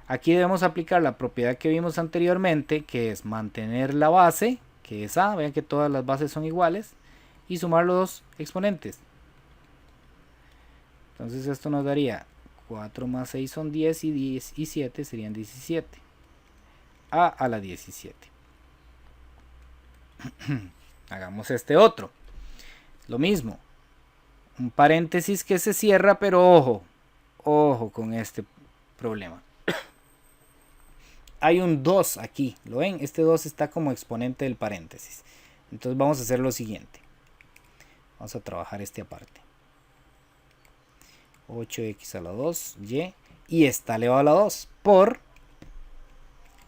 aquí debemos aplicar la propiedad que vimos anteriormente, que es mantener la base, que es A. Vean que todas las bases son iguales. Y sumar los exponentes. Entonces esto nos daría 4 más 6 son 10 y 10 y 7 serían 17. A a la 17. Hagamos este otro. Lo mismo. Un paréntesis que se cierra, pero ojo con este problema. Hay un 2 aquí, ¿lo ven? Este 2 está como exponente del paréntesis. Entonces vamos a hacer lo siguiente. Vamos a trabajar este aparte. 8x a la 2y y está elevado a la 2 por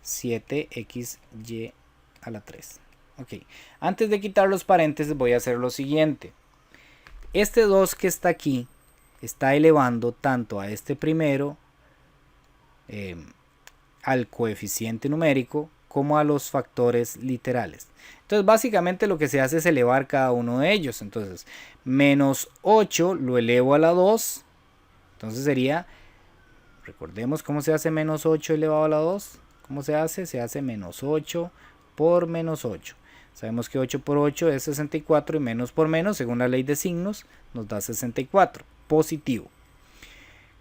7xy a la 3. Ok, antes de quitar los paréntesis voy a hacer lo siguiente. Este 2 que está aquí está elevando tanto a este primero, al coeficiente numérico, como a los factores literales. Entonces básicamente lo que se hace es elevar cada uno de ellos. Entonces menos 8 lo elevo a la 2. Entonces sería, recordemos cómo se hace menos 8 elevado a la 2. ¿Cómo se hace? Se hace menos 8 por menos 8. Sabemos que 8 por 8 es 64 y menos por menos, según la ley de signos, nos da 64. Positivo.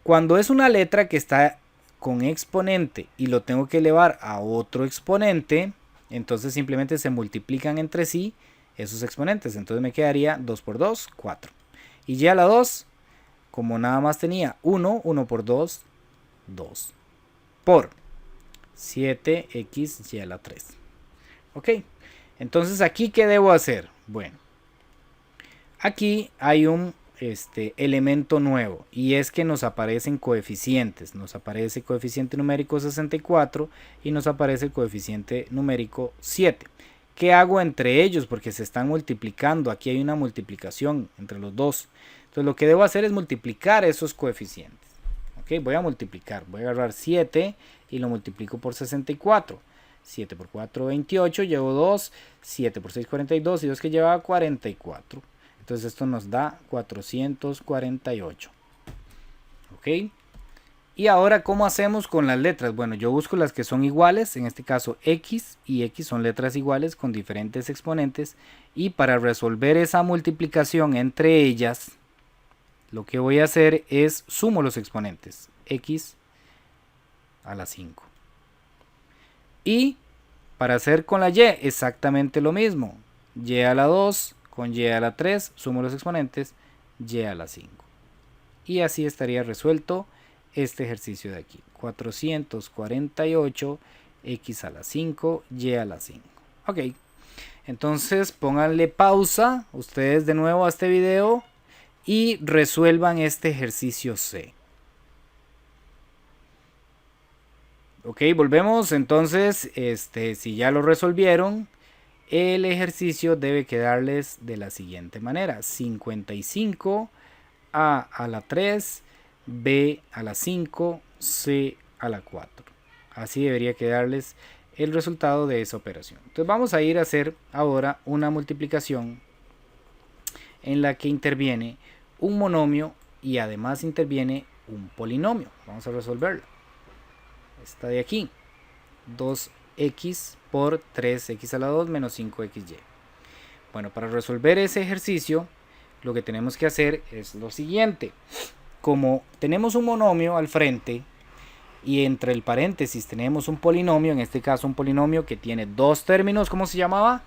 Cuando es una letra que está con exponente y lo tengo que elevar a otro exponente, entonces simplemente se multiplican entre sí esos exponentes. Entonces me quedaría 2 por 2, 4. Y ya la 2, como nada más tenía 1, 1 por 2, 2. Por 7x y a la 3. Ok, entonces aquí ¿qué debo hacer? Bueno, aquí hay un elemento nuevo, y es que nos aparecen coeficientes. Nos aparece coeficiente numérico 64 y nos aparece el coeficiente numérico 7. ¿Qué hago entre ellos? Porque se están multiplicando. Aquí hay una multiplicación entre los dos. Entonces lo que debo hacer es multiplicar esos coeficientes. Ok, voy a multiplicar. Voy a agarrar 7 y lo multiplico por 64. 7 por 4, 28. Llevo 2. 7 por 6, 42. Y 2 que lleva 44. Entonces esto nos da 448. Ok. Y ahora, ¿cómo hacemos con las letras? Bueno, yo busco las que son iguales. En este caso X y X son letras iguales con diferentes exponentes. Y para resolver esa multiplicación entre ellas, lo que voy a hacer es sumo los exponentes. X a la 5. Y para hacer con la Y exactamente lo mismo. Y a la 2. Con y a la 3 sumo los exponentes, y a la 5. Y así estaría resuelto este ejercicio de aquí. 448 x a la 5, y a la 5. Ok, entonces pónganle pausa ustedes de nuevo a este video y resuelvan este ejercicio C. Ok, volvemos. Entonces, si ya lo resolvieron, el ejercicio debe quedarles de la siguiente manera: 55 a la 3, b a la 5, c a la 4. Así debería quedarles el resultado de esa operación. Entonces vamos a ir a hacer ahora una multiplicación en la que interviene un monomio y además interviene un polinomio. Vamos a resolverla. Esta de aquí, 2x por 3x a la 2 menos 5xy. Bueno, para resolver ese ejercicio, lo que tenemos que hacer es lo siguiente. Como tenemos un monomio al frente y entre el paréntesis tenemos un polinomio, en este caso un polinomio que tiene dos términos, ¿cómo se llamaba?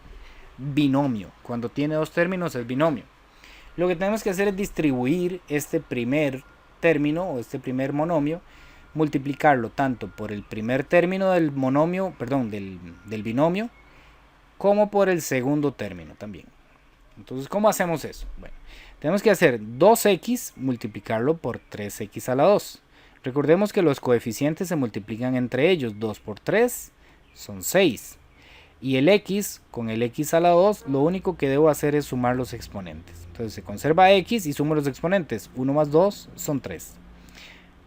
Binomio. Cuando tiene dos términos es binomio. Lo que tenemos que hacer es distribuir este primer término o este primer monomio, multiplicarlo tanto por el primer término del monomio, perdón, del binomio, como por el segundo término también. Entonces, ¿cómo hacemos eso? Bueno, tenemos que hacer 2x multiplicarlo por 3x a la 2. Recordemos que los coeficientes se multiplican entre ellos. 2 por 3 son 6. Y el x con el x a la 2, lo único que debo hacer es sumar los exponentes. Entonces se conserva x y sumo los exponentes. 1 más 2 son 3.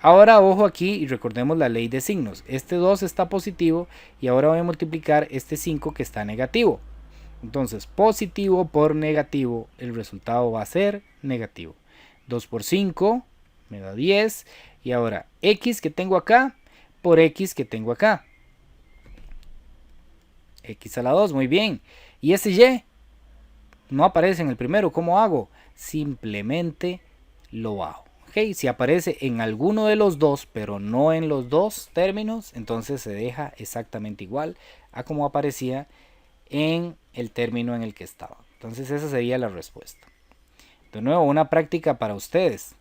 Ahora ojo aquí y recordemos la ley de signos. Este 2 está positivo y ahora voy a multiplicar este 5 que está negativo. Entonces positivo por negativo, el resultado va a ser negativo. 2 por 5 me da 10. Y ahora x que tengo acá por x que tengo acá. X a la 2, muy bien. Y ese y no aparece en el primero. ¿Cómo hago? Simplemente lo bajo. Okay, si aparece en alguno de los dos, pero no en los dos términos, entonces se deja exactamente igual a como aparecía en el término en el que estaba. Entonces esa sería la respuesta. De nuevo, una práctica para ustedes.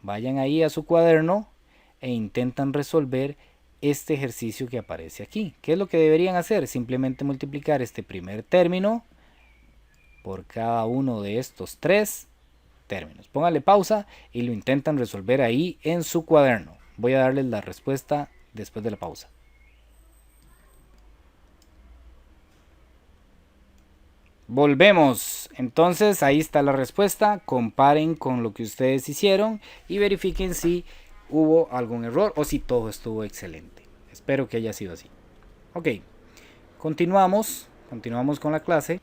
Vayan ahí a su cuaderno e intentan resolver este ejercicio que aparece aquí. ¿Qué es lo que deberían hacer? Simplemente multiplicar este primer término por cada uno de estos tres términos. Póngale pausa y lo intentan resolver ahí en su cuaderno. Voy a darles la respuesta después de la pausa. Volvemos. Entonces ahí está la respuesta. Comparen con lo que ustedes hicieron y verifiquen si hubo algún error o si todo estuvo excelente. Espero que haya sido así. Ok, continuamos con la clase.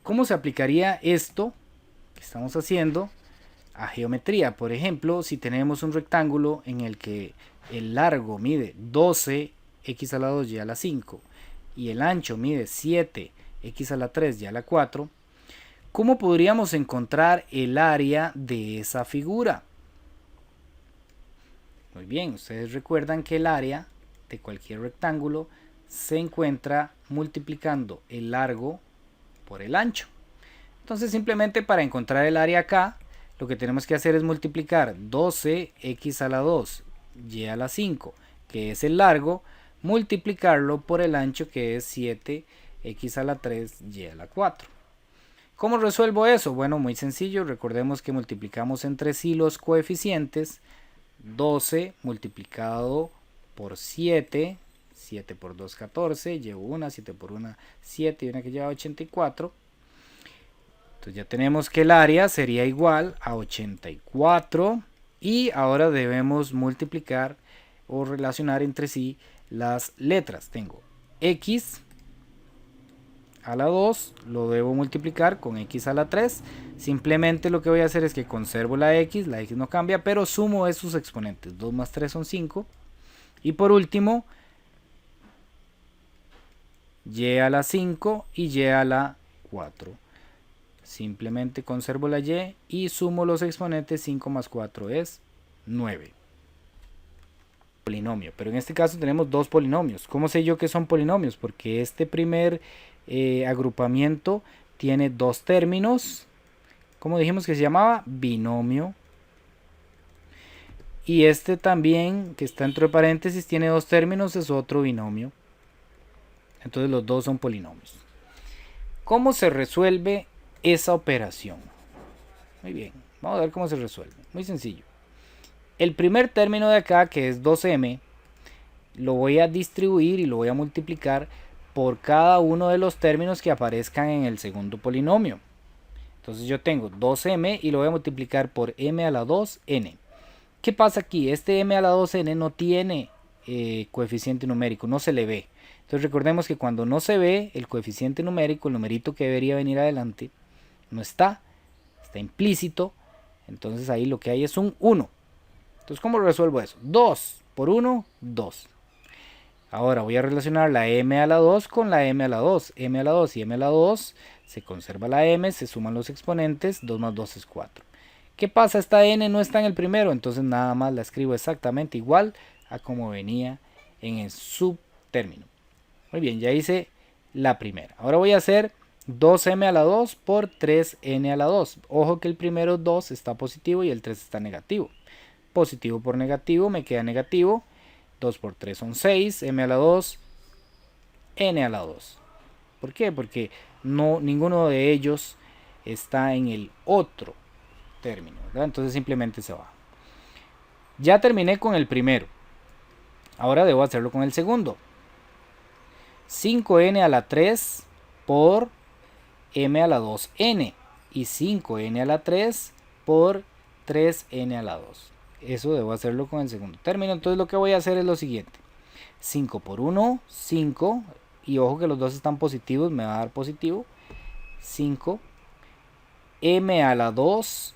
¿Cómo se aplicaría esto que estamos haciendo a geometría? Por ejemplo, si tenemos un rectángulo en el que el largo mide 12 x a la 2 y a la 5 y el ancho mide 7 x a la 3 y a la 4, ¿cómo podríamos encontrar el área de esa figura? Muy bien, ustedes recuerdan que el área de cualquier rectángulo se encuentra multiplicando el largo por el ancho. Entonces simplemente para encontrar el área acá, lo que tenemos que hacer es multiplicar 12 x a la 2 y a la 5, que es el largo, multiplicarlo por el ancho, que es 7 x a la 3 y a la 4. ¿Cómo resuelvo eso? Bueno, muy sencillo. Recordemos que multiplicamos entre sí los coeficientes. 12 multiplicado por 7, 7 por 2, 14, llevo una, 7 por 1, 7 y una que lleva 84. Entonces ya tenemos que el área sería igual a 84 y ahora debemos multiplicar o relacionar entre sí las letras. Tengo x a la 2, lo debo multiplicar con x a la 3. Simplemente lo que voy a hacer es que conservo la x no cambia, pero sumo esos exponentes. 2 más 3 son 5. Y por último, y a la 5 y y a la 4. Simplemente conservo la y sumo los exponentes. 5 más 4 es 9. Polinomio, pero en este caso tenemos dos polinomios. ¿Cómo sé yo que son polinomios? Porque este primer agrupamiento tiene dos términos. ¿Cómo dijimos que se llamaba? Binomio. Y este también, que está entre paréntesis, tiene dos términos, es otro binomio. Entonces los dos son polinomios. ¿Cómo se resuelve esa operación? Muy bien, vamos a ver cómo se resuelve. Muy sencillo. El primer término de acá, que es 2m, lo voy a distribuir y lo voy a multiplicar por cada uno de los términos que aparezcan en el segundo polinomio. Entonces yo tengo 2m y lo voy a multiplicar por m a la 2n. ¿Qué pasa aquí? Este m a la 2n no tiene coeficiente numérico, no se le ve. Entonces recordemos que cuando no se ve el coeficiente numérico, el numerito que debería venir adelante, no está implícito. Entonces ahí lo que hay es un 1. Entonces, ¿cómo resuelvo eso? 2 por 1, 2. Ahora voy a relacionar la m a la 2 con la m a la 2. M a la 2 y m a la 2, se conserva la m, se suman los exponentes, 2 más 2 es 4. ¿Qué pasa? Esta n no está en el primero, entonces nada más la escribo exactamente igual a como venía en el subtérmino. Muy bien, ya hice la primera. Ahora voy a hacer 2m a la 2 por 3n a la 2. Ojo que el primero 2 está positivo y el 3 está negativo. Positivo por negativo me queda negativo. 2 por 3 son 6, m a la 2, n a la 2. ¿Por qué? Porque ninguno de ellos está en el otro término, ¿verdad? Entonces simplemente se va. Ya terminé con el primero. Ahora debo hacerlo con el segundo. 5n a la 3 por m a la 2n y 5n a la 3 por 3n a la 2. Eso debo hacerlo con el segundo término. Entonces lo que voy a hacer es lo siguiente. 5 por 1, 5. Y ojo que los dos están positivos, me va a dar positivo. 5. M a la 2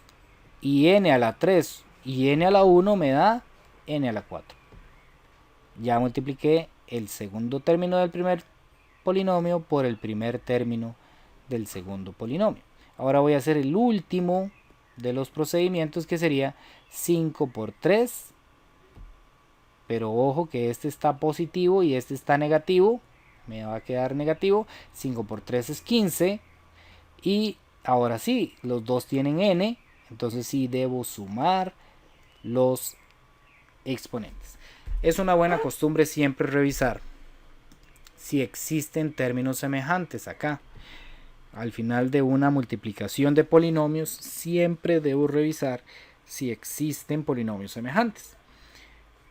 y n a la 3 y n a la 1 me da n a la 4. Ya multipliqué el segundo término del primer polinomio por el primer término del segundo polinomio. Ahora voy a hacer el último de los procedimientos, que sería 5 por 3, pero ojo que este está positivo y este está negativo, me va a quedar negativo. 5 por 3 es 15 y ahora sí, los dos tienen n, entonces sí debo sumar los exponentes. Es una buena costumbre siempre revisar si existen términos semejantes acá. Al final de una multiplicación de polinomios siempre debo revisar si existen polinomios semejantes.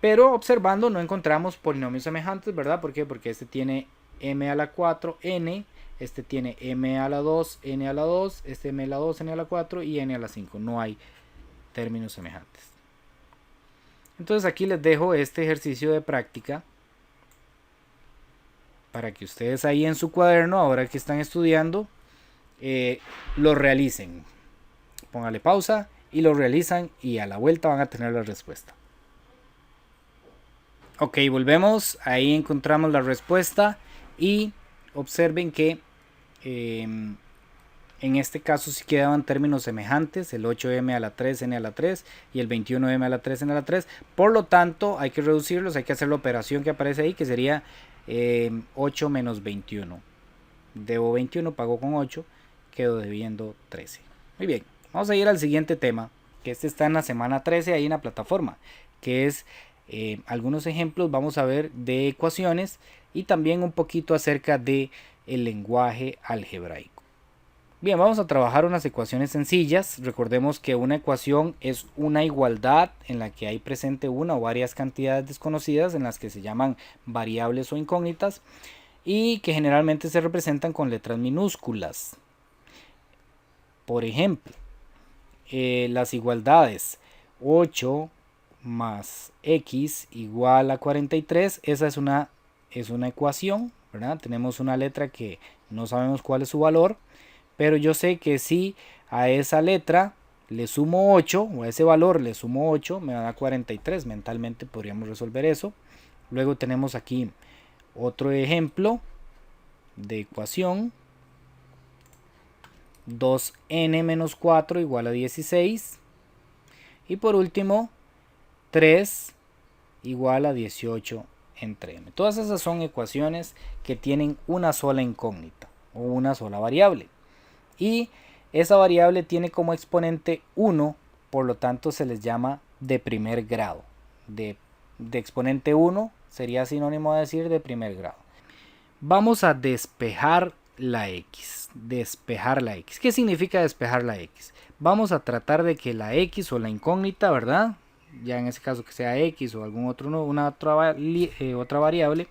Pero observando no encontramos polinomios semejantes, ¿verdad? ¿Por qué? Porque este tiene m a la 4, n, este tiene m a la 2, n a la 2, este m a la 2, n a la 4 y n a la 5. No hay términos semejantes. Entonces aquí les dejo este ejercicio de práctica para que ustedes ahí en su cuaderno, ahora que están estudiando, lo realicen. Póngale pausa y lo realizan y a la vuelta van a tener la respuesta. Ok, volvemos. Ahí encontramos la respuesta y observen que en este caso sí quedaban términos semejantes, el 8m a la 3, n a la 3 y el 21m a la 3, n a la 3. Por lo tanto, hay que reducirlos, hay que hacer la operación que aparece ahí, que sería 8 menos 21. Debo 21, pago con 8, quedo debiendo 13. Muy bien, vamos a ir al siguiente tema, que este está en la semana 13 ahí en la plataforma, que es algunos ejemplos, vamos a ver, de ecuaciones y también un poquito acerca de el lenguaje algebraico. Bien, vamos a trabajar unas ecuaciones sencillas. Recordemos que una ecuación es una igualdad en la que hay presente una o varias cantidades desconocidas en las que se llaman variables o incógnitas y que generalmente se representan con letras minúsculas. Por ejemplo, las igualdades 8 más x igual a 43, esa es una ecuación, ¿verdad? Tenemos una letra que no sabemos cuál es su valor, pero yo sé que si a esa letra le sumo 8, o a ese valor le sumo 8, me va a dar 43. Mentalmente podríamos resolver eso. Luego tenemos aquí otro ejemplo de ecuación. 2n menos 4 igual a 16. Y por último, 3 igual a 18 entre m. Todas esas son ecuaciones que tienen una sola incógnita o una sola variable. Y esa variable tiene como exponente 1, por lo tanto se les llama de primer grado. De exponente 1 sería sinónimo de decir de primer grado. Vamos a despejar la x. Despejar la x. ¿Qué significa despejar la x? Vamos a tratar de que la x o la incógnita, ¿verdad? Ya en ese caso que sea x o algún otro, otra variable,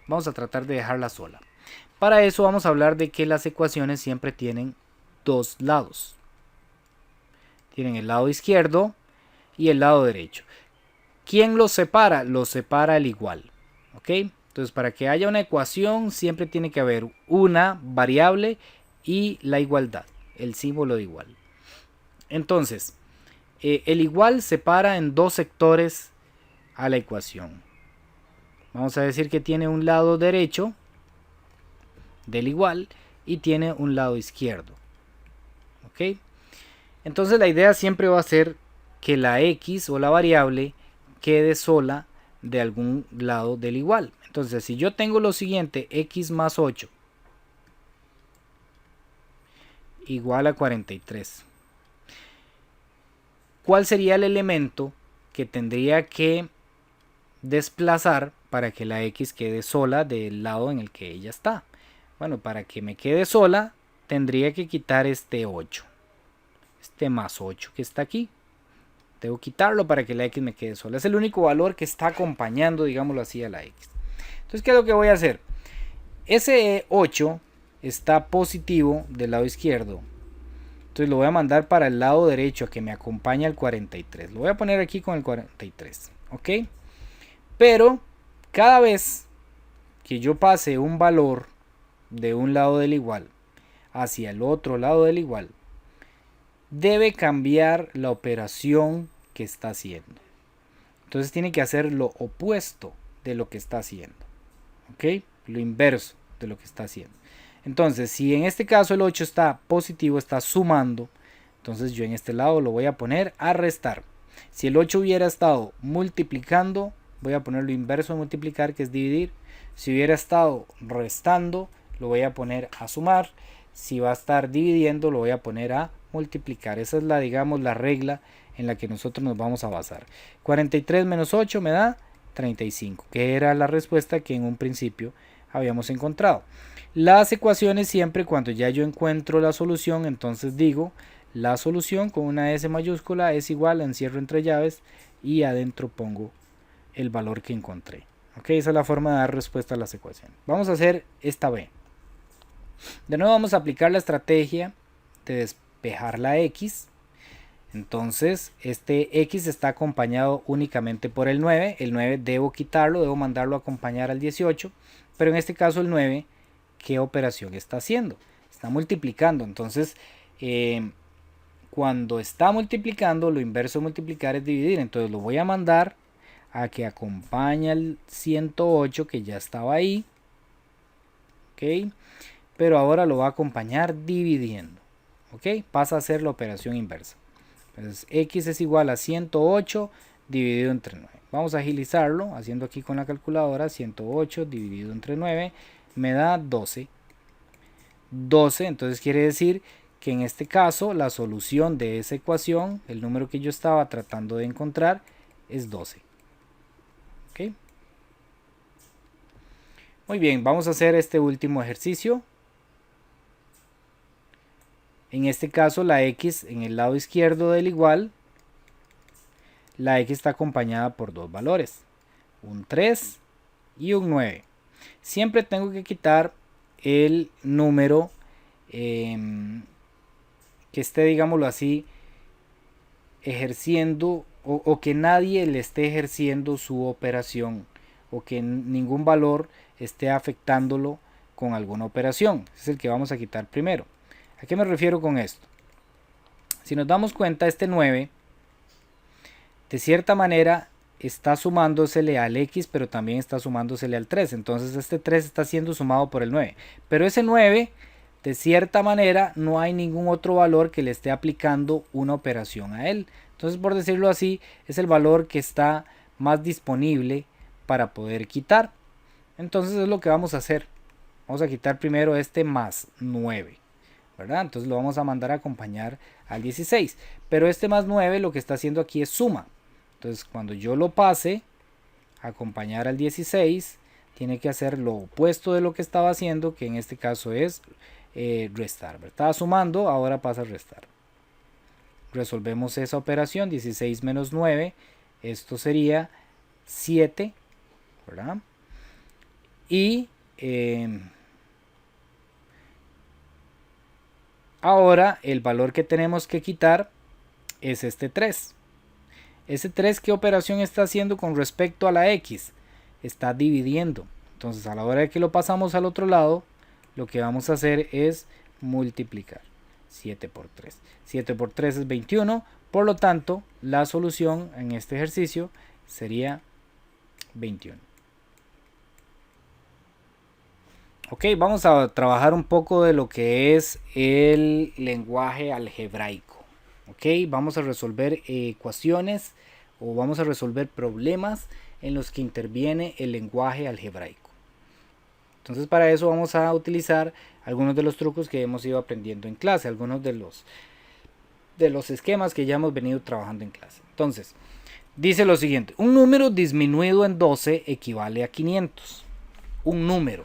vamos a tratar de dejarla sola. Para eso vamos a hablar de que las ecuaciones siempre tienen dos lados. Tienen el lado izquierdo y el lado derecho. ¿Quién los separa? Los separa el igual. ¿Ok? Entonces, para que haya una ecuación siempre tiene que haber una variable y la igualdad, el símbolo de igual. Entonces, el igual separa en dos sectores a la ecuación. Vamos a decir que tiene un lado derecho del igual y tiene un lado izquierdo. ¿Ok? Entonces la idea siempre va a ser que la x o la variable quede sola de algún lado del igual. Entonces si yo tengo lo siguiente, x más 8 igual a 43, ¿cuál sería el elemento que tendría que desplazar para que la x quede sola del lado en el que ella está? Bueno, para que me quede sola tendría que quitar este 8, este más 8 que está aquí. Debo quitarlo para que la x me quede sola. Es el único valor que está acompañando, digámoslo así, a la x. Entonces, ¿qué es lo que voy a hacer? Ese 8 está positivo del lado izquierdo. Entonces lo voy a mandar para el lado derecho a que me acompañe el 43. Lo voy a poner aquí con el 43. ¿Ok? Pero cada vez que yo pase un valor de un lado del igual hacia el otro lado del igual, debe cambiar la operación que está haciendo. Entonces tiene que hacer lo opuesto de lo que está haciendo. ¿Ok? Lo inverso de lo que está haciendo. Entonces, si en este caso el 8 está positivo, está sumando, entonces yo en este lado lo voy a poner a restar. Si el 8 hubiera estado multiplicando, voy a poner lo inverso de multiplicar, que es dividir. Si hubiera estado restando, lo voy a poner a sumar. Si va a estar dividiendo, lo voy a poner a multiplicar. Esa es la, digamos, la regla en la que nosotros nos vamos a basar. 43 menos 8 me da 35, que era la respuesta que en un principio habíamos encontrado. Las ecuaciones siempre, cuando ya yo encuentro la solución, entonces digo la solución con una S mayúscula es igual a encierro entre llaves y adentro pongo el valor que encontré. ¿Ok? Esa es la forma de dar respuesta a las ecuaciones. Vamos a hacer esta B. De nuevo vamos a aplicar la estrategia de despejar la X. Entonces este X está acompañado únicamente por el 9. El 9 debo quitarlo, debo mandarlo a acompañar al 18. Pero en este caso el 9, ¿qué operación está haciendo? Está multiplicando. Entonces cuando está multiplicando, lo inverso de multiplicar es dividir. Entonces lo voy a mandar a que acompañe al 108 que ya estaba ahí. ¿Ok? Pero ahora lo va a acompañar dividiendo. ¿Ok? Pasa a ser la operación inversa. Entonces X es igual a 108 dividido entre 9. Vamos a agilizarlo haciendo aquí con la calculadora. 108 dividido entre 9 me da 12. 12, entonces quiere decir que en este caso la solución de esa ecuación, el número que yo estaba tratando de encontrar, es 12. ¿Ok? Muy bien, vamos a hacer este último ejercicio. En este caso la X en el lado izquierdo del igual, la X está acompañada por dos valores, un 3 y un 9. Siempre tengo que quitar el número que esté, digámoslo así, ejerciendo o que nadie le esté ejerciendo su operación, o que ningún valor esté afectándolo con alguna operación. Ese es el que vamos a quitar primero. ¿A qué me refiero con esto? Si nos damos cuenta, este 9 de cierta manera está sumándosele al X, pero también está sumándosele al 3. Entonces este 3 está siendo sumado por el 9. Pero ese 9, de cierta manera, no hay ningún otro valor que le esté aplicando una operación a él. Entonces, por decirlo así, es el valor que está más disponible para poder quitar. Entonces es lo que vamos a hacer. Vamos a quitar primero este más 9. ¿Verdad? Entonces lo vamos a mandar a acompañar al 16. Pero este más 9 lo que está haciendo aquí es suma. Entonces cuando yo lo pase a acompañar al 16, tiene que hacer lo opuesto de lo que estaba haciendo, que en este caso es restar. Estaba sumando, ahora pasa a restar. Resolvemos esa operación, 16 menos 9, esto sería 7, ¿verdad? Y ahora el valor que tenemos que quitar es este 3. Ese 3, ¿qué operación está haciendo con respecto a la X? Está dividiendo. Entonces a la hora de que lo pasamos al otro lado, lo que vamos a hacer es multiplicar. 7 por 3. 7 por 3 es 21. Por lo tanto, la solución en este ejercicio sería 21. Ok, vamos a trabajar un poco de lo que es el lenguaje algebraico. Ok, vamos a resolver ecuaciones o vamos a resolver problemas en los que interviene el lenguaje algebraico. Entonces para eso vamos a utilizar algunos de los trucos que hemos ido aprendiendo en clase, algunos de los esquemas que ya hemos venido trabajando en clase. Entonces, dice lo siguiente: un número disminuido en 12 equivale a 500. Un número.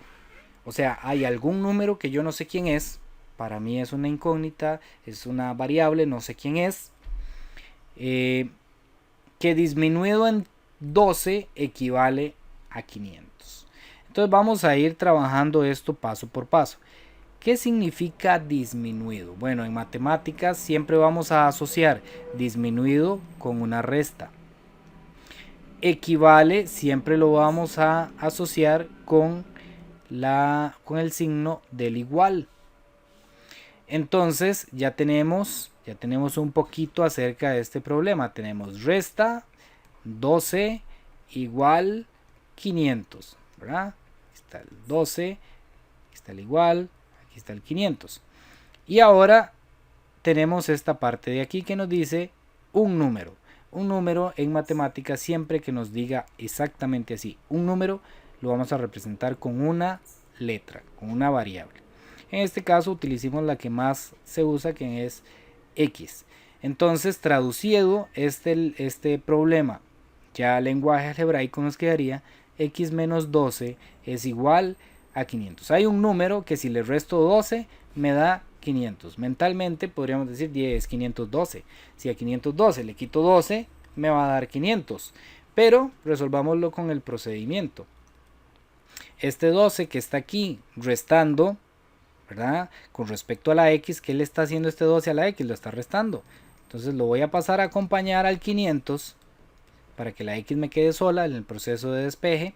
O sea, hay algún número que yo no sé quién es, para mí es una incógnita, es una variable, no sé quién es, que disminuido en 12 equivale a 500. Entonces vamos a ir trabajando esto paso por paso. ¿Qué significa disminuido? Bueno, en matemáticas siempre vamos a asociar disminuido con una resta. Equivale siempre lo vamos a asociar con el signo del igual. Entonces ya tenemos un poquito acerca de este problema. Tenemos resta 12 igual 500, ¿verdad? Aquí está el 12, aquí está el igual, aquí está el 500. Y ahora tenemos esta parte de aquí que nos dice un número. Un número en matemáticas, siempre que nos diga exactamente así, un número, lo vamos a representar con una letra, con una variable. En este caso utilicemos la que más se usa, que es X. Entonces, traducido este problema ya al lenguaje algebraico, nos quedaría X menos 12 es igual a 500. Hay un número que si le resto 12 me da 500. Mentalmente podríamos decir 10, 512. Si a 512 le quito 12 me va a dar 500. Pero resolvámoslo con el procedimiento. Este 12 que está aquí restando ¿verdad? Con respecto a la x, ¿qué le está haciendo este 12 a la x? Lo está restando. Entonces lo voy a pasar a acompañar al 500 para que la x me quede sola en el proceso de despeje,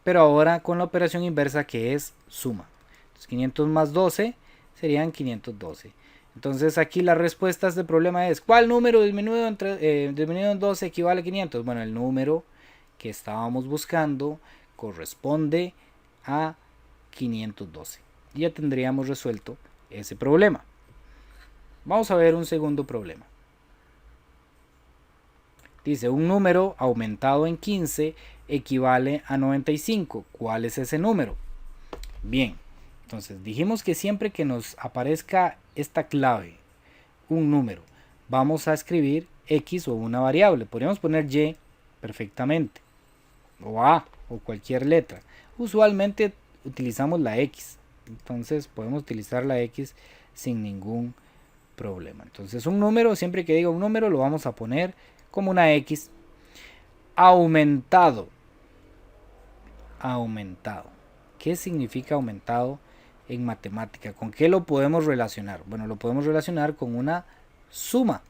pero ahora con la operación inversa, que es suma. Entonces 500 más 12 serían 512. Entonces aquí la respuesta a este problema es: ¿cuál número disminuido en 12 equivale a 500? Bueno, el número que estábamos buscando corresponde a 512. Y ya tendríamos resuelto ese problema. Vamos a ver un segundo problema. Dice, un número aumentado en 15 equivale a 95. ¿Cuál es ese número? Bien, entonces dijimos que siempre que nos aparezca esta clave, un número, vamos a escribir X o una variable. Podríamos poner Y perfectamente, o A, o cualquier letra. Usualmente utilizamos la X, entonces podemos utilizar la X sin ningún problema. Entonces un número, siempre que diga un número, lo vamos a poner como una X. Aumentado. Aumentado. ¿Qué significa aumentado en matemática? ¿Con qué lo podemos relacionar? Bueno, lo podemos relacionar con una suma.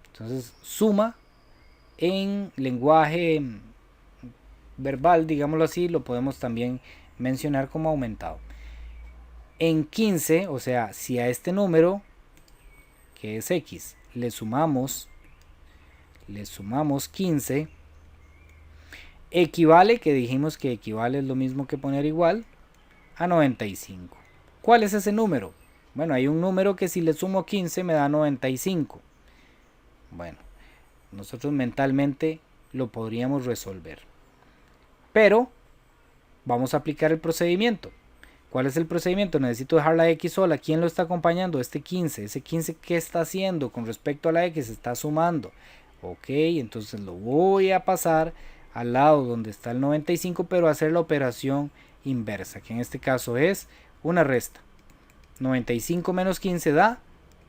Entonces, suma en lenguaje verbal, digámoslo así, lo podemos también mencionar como aumentado. En 15, o sea, si a este número, que es X, le sumamos 15, equivale, que dijimos que equivale es lo mismo que poner igual, a 95. ¿Cuál es ese número? Bueno, hay un número que si le sumo 15 me da 95. Bueno, nosotros mentalmente lo podríamos resolver. Pero vamos a aplicar el procedimiento. ¿Cuál es el procedimiento? Necesito dejar la X sola. ¿Quién lo está acompañando? Este 15. Ese 15, ¿qué está haciendo con respecto a la X? Está sumando. Ok, entonces lo voy a pasar al lado donde está el 95, pero hacer la operación inversa, que en este caso es una resta. 95 menos 15 da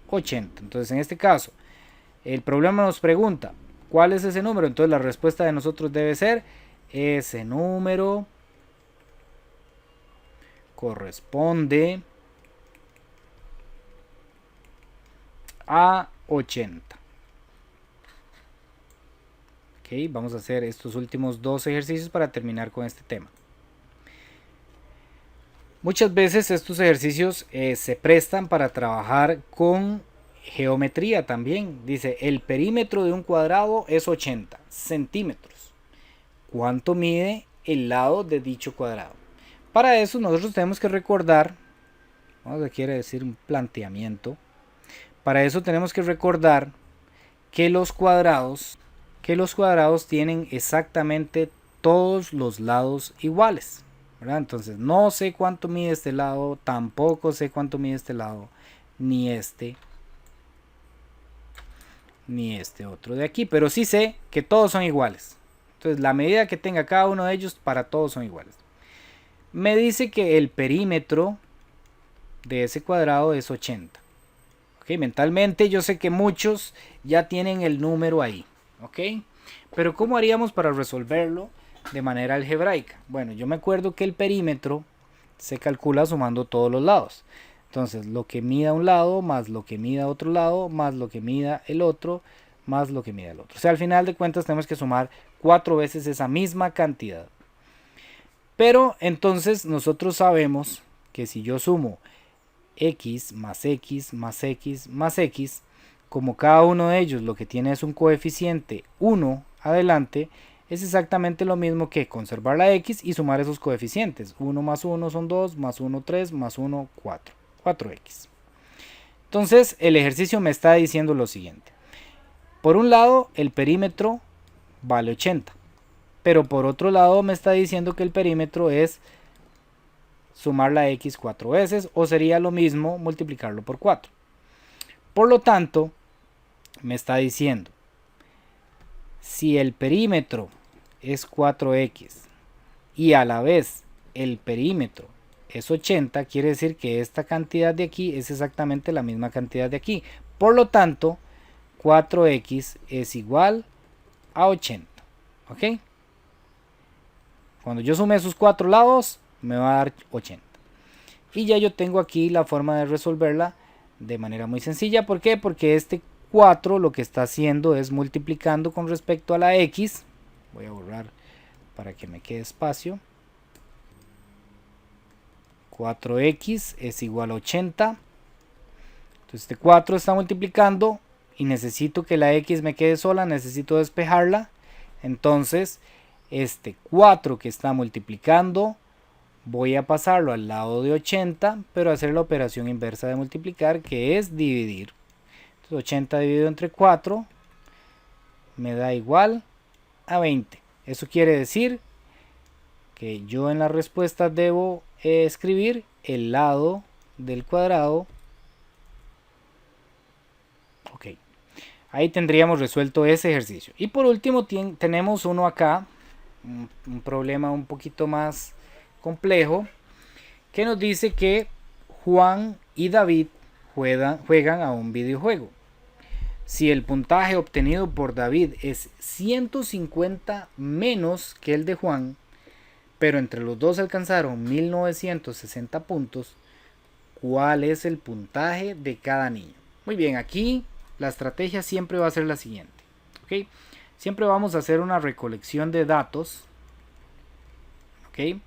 80. Entonces en este caso, el problema nos pregunta, ¿cuál es ese número? Entonces la respuesta de nosotros debe ser, ese número corresponde a 80. Ok, vamos a hacer estos últimos dos ejercicios para terminar con este tema. Muchas veces estos ejercicios se prestan para trabajar con geometría también. Dice, el perímetro de un cuadrado es 80 centímetros. ¿Cuánto mide el lado de dicho cuadrado? Para eso nosotros tenemos que recordar, ¿qué quiere decir un planteamiento? Para eso tenemos que recordar que los cuadrados tienen exactamente todos los lados iguales, ¿verdad? Entonces no sé cuánto mide este lado, tampoco sé cuánto mide este lado, ni este otro de aquí, pero sí sé que todos son iguales. Entonces la medida que tenga cada uno de ellos, para todos son iguales. Me dice que el perímetro de ese cuadrado es 80. ¿Ok? Mentalmente yo sé que muchos ya tienen el número ahí. ¿Ok? Pero ¿cómo haríamos para resolverlo de manera algebraica? Bueno, yo me acuerdo que el perímetro se calcula sumando todos los lados. Entonces, lo que mida un lado, más lo que mida otro lado, más lo que mida el otro, más lo que mida el otro. O sea, al final de cuentas tenemos que sumar 4 veces esa misma cantidad. Pero entonces nosotros sabemos que si yo sumo x más x más x más x, como cada uno de ellos lo que tiene es un coeficiente 1 adelante, es exactamente lo mismo que conservar la x y sumar esos coeficientes. 1 más 1 son 2, más 1 3, más 1 4, 4x. Entonces el ejercicio me está diciendo lo siguiente. Por un lado el perímetro vale 80, pero por otro lado me está diciendo que el perímetro es sumar la x 4 veces, o sería lo mismo multiplicarlo por 4. Por lo tanto, me está diciendo, si el perímetro es 4x y a la vez el perímetro es 80, quiere decir que esta cantidad de aquí es exactamente la misma cantidad de aquí. Por lo tanto, 4x es igual a 80. ¿Ok? Cuando yo sume esos cuatro lados, me va a dar 80. Y ya yo tengo aquí la forma de resolverla de manera muy sencilla. ¿Por qué? Porque este 4 lo que está haciendo es multiplicando con respecto a la x. Voy a borrar para que me quede espacio. 4x es igual a 80. Entonces este 4 está multiplicando y necesito que la x me quede sola, necesito despejarla. Entonces este 4 que está multiplicando voy a pasarlo al lado de 80, pero hacer la operación inversa de multiplicar, que es dividir. Entonces 80 dividido entre 4 me da igual a 20. Eso quiere decir que yo en la respuesta debo escribir el lado del cuadrado. Ok, ahí tendríamos resuelto ese ejercicio. Y por último tenemos uno acá, un problema un poquito más complejo, que nos dice que Juan y David juegan a un videojuego. Si el puntaje obtenido por David es 150 menos que el de Juan, pero entre los dos alcanzaron 1960 puntos, ¿cuál es el puntaje de cada niño? Muy bien, aquí la estrategia siempre va a ser la siguiente. ¿Okay? Siempre vamos a hacer una recolección de datos. ¿Okay?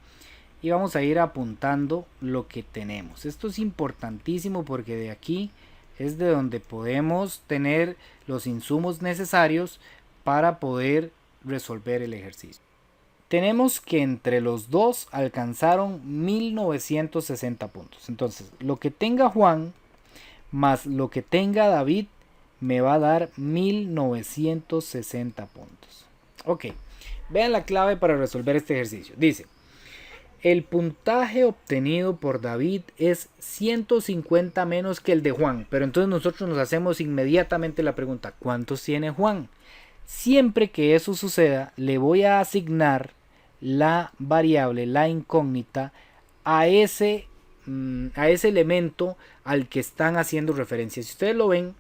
Y vamos a ir apuntando lo que tenemos. Esto es importantísimo porque de aquí es de donde podemos tener los insumos necesarios para poder resolver el ejercicio. Tenemos que entre los dos alcanzaron 1960 puntos. Entonces, lo que tenga Juan más lo que tenga David me va a dar 1960 puntos. Ok, vean la clave para resolver este ejercicio. Dice, el puntaje obtenido por David es 150 menos que el de Juan. Pero entonces nosotros nos hacemos inmediatamente la pregunta, ¿cuántos tiene Juan? Siempre que eso suceda, le voy a asignar la variable, la incógnita, a ese elemento al que están haciendo referencia. Si ustedes lo ven,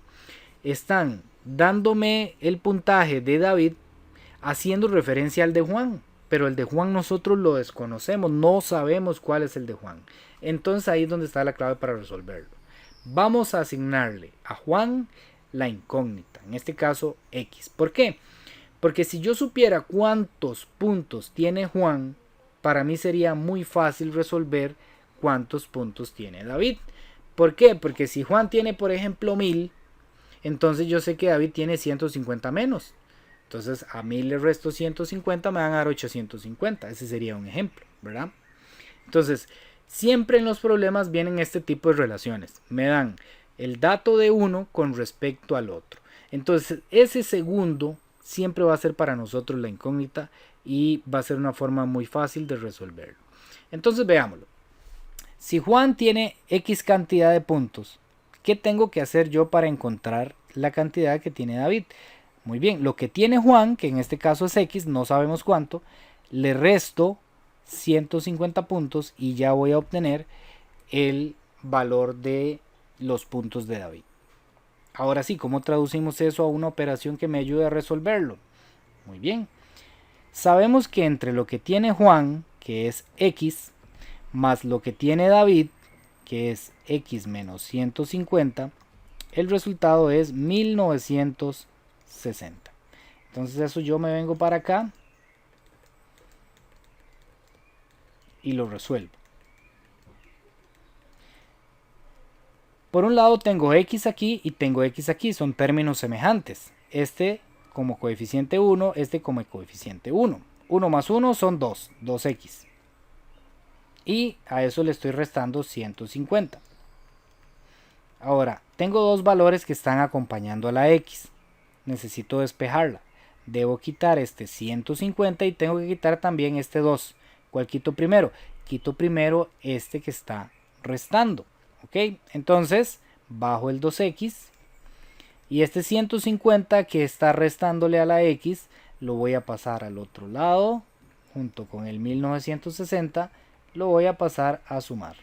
están dándome el puntaje de David haciendo referencia al de Juan. Pero el de Juan nosotros lo desconocemos, no sabemos cuál es el de Juan. Entonces ahí es donde está la clave para resolverlo. Vamos a asignarle a Juan la incógnita, en este caso X. ¿Por qué? Porque si yo supiera cuántos puntos tiene Juan, para mí sería muy fácil resolver cuántos puntos tiene David. ¿Por qué? Porque si Juan tiene, por ejemplo, 1000, entonces yo sé que David tiene 150 menos. Entonces a 1000 le resto 150, me van a dar 850. Ese sería un ejemplo, ¿verdad? Entonces, siempre en los problemas vienen este tipo de relaciones. Me dan el dato de uno con respecto al otro. Entonces, ese segundo siempre va a ser para nosotros la incógnita y va a ser una forma muy fácil de resolverlo. Entonces, veámoslo. Si Juan tiene X cantidad de puntos, ¿qué tengo que hacer yo para encontrar la cantidad que tiene David? Muy bien, lo que tiene Juan, que en este caso es X, no sabemos cuánto, le resto 150 puntos y ya voy a obtener el valor de los puntos de David. Ahora sí, ¿cómo traducimos eso a una operación que me ayude a resolverlo? Muy bien. Sabemos que entre lo que tiene Juan, que es X, más lo que tiene David, que es X menos 150, el resultado es 1960. Entonces eso yo me vengo para acá y lo resuelvo. Por un lado tengo X aquí y tengo X aquí, son términos semejantes. Este como coeficiente 1, este como coeficiente 1. 1 más 1 son 2, 2X. Y a eso le estoy restando 150. Ahora, tengo dos valores que están acompañando a la X. Necesito despejarla. Debo quitar este 150 y tengo que quitar también este 2. ¿Cuál quito primero? Quito primero este que está restando. ¿Ok? Entonces, bajo el 2X. Y este 150 que está restándole a la X, lo voy a pasar al otro lado. Junto con el 1960, lo voy a pasar a sumar.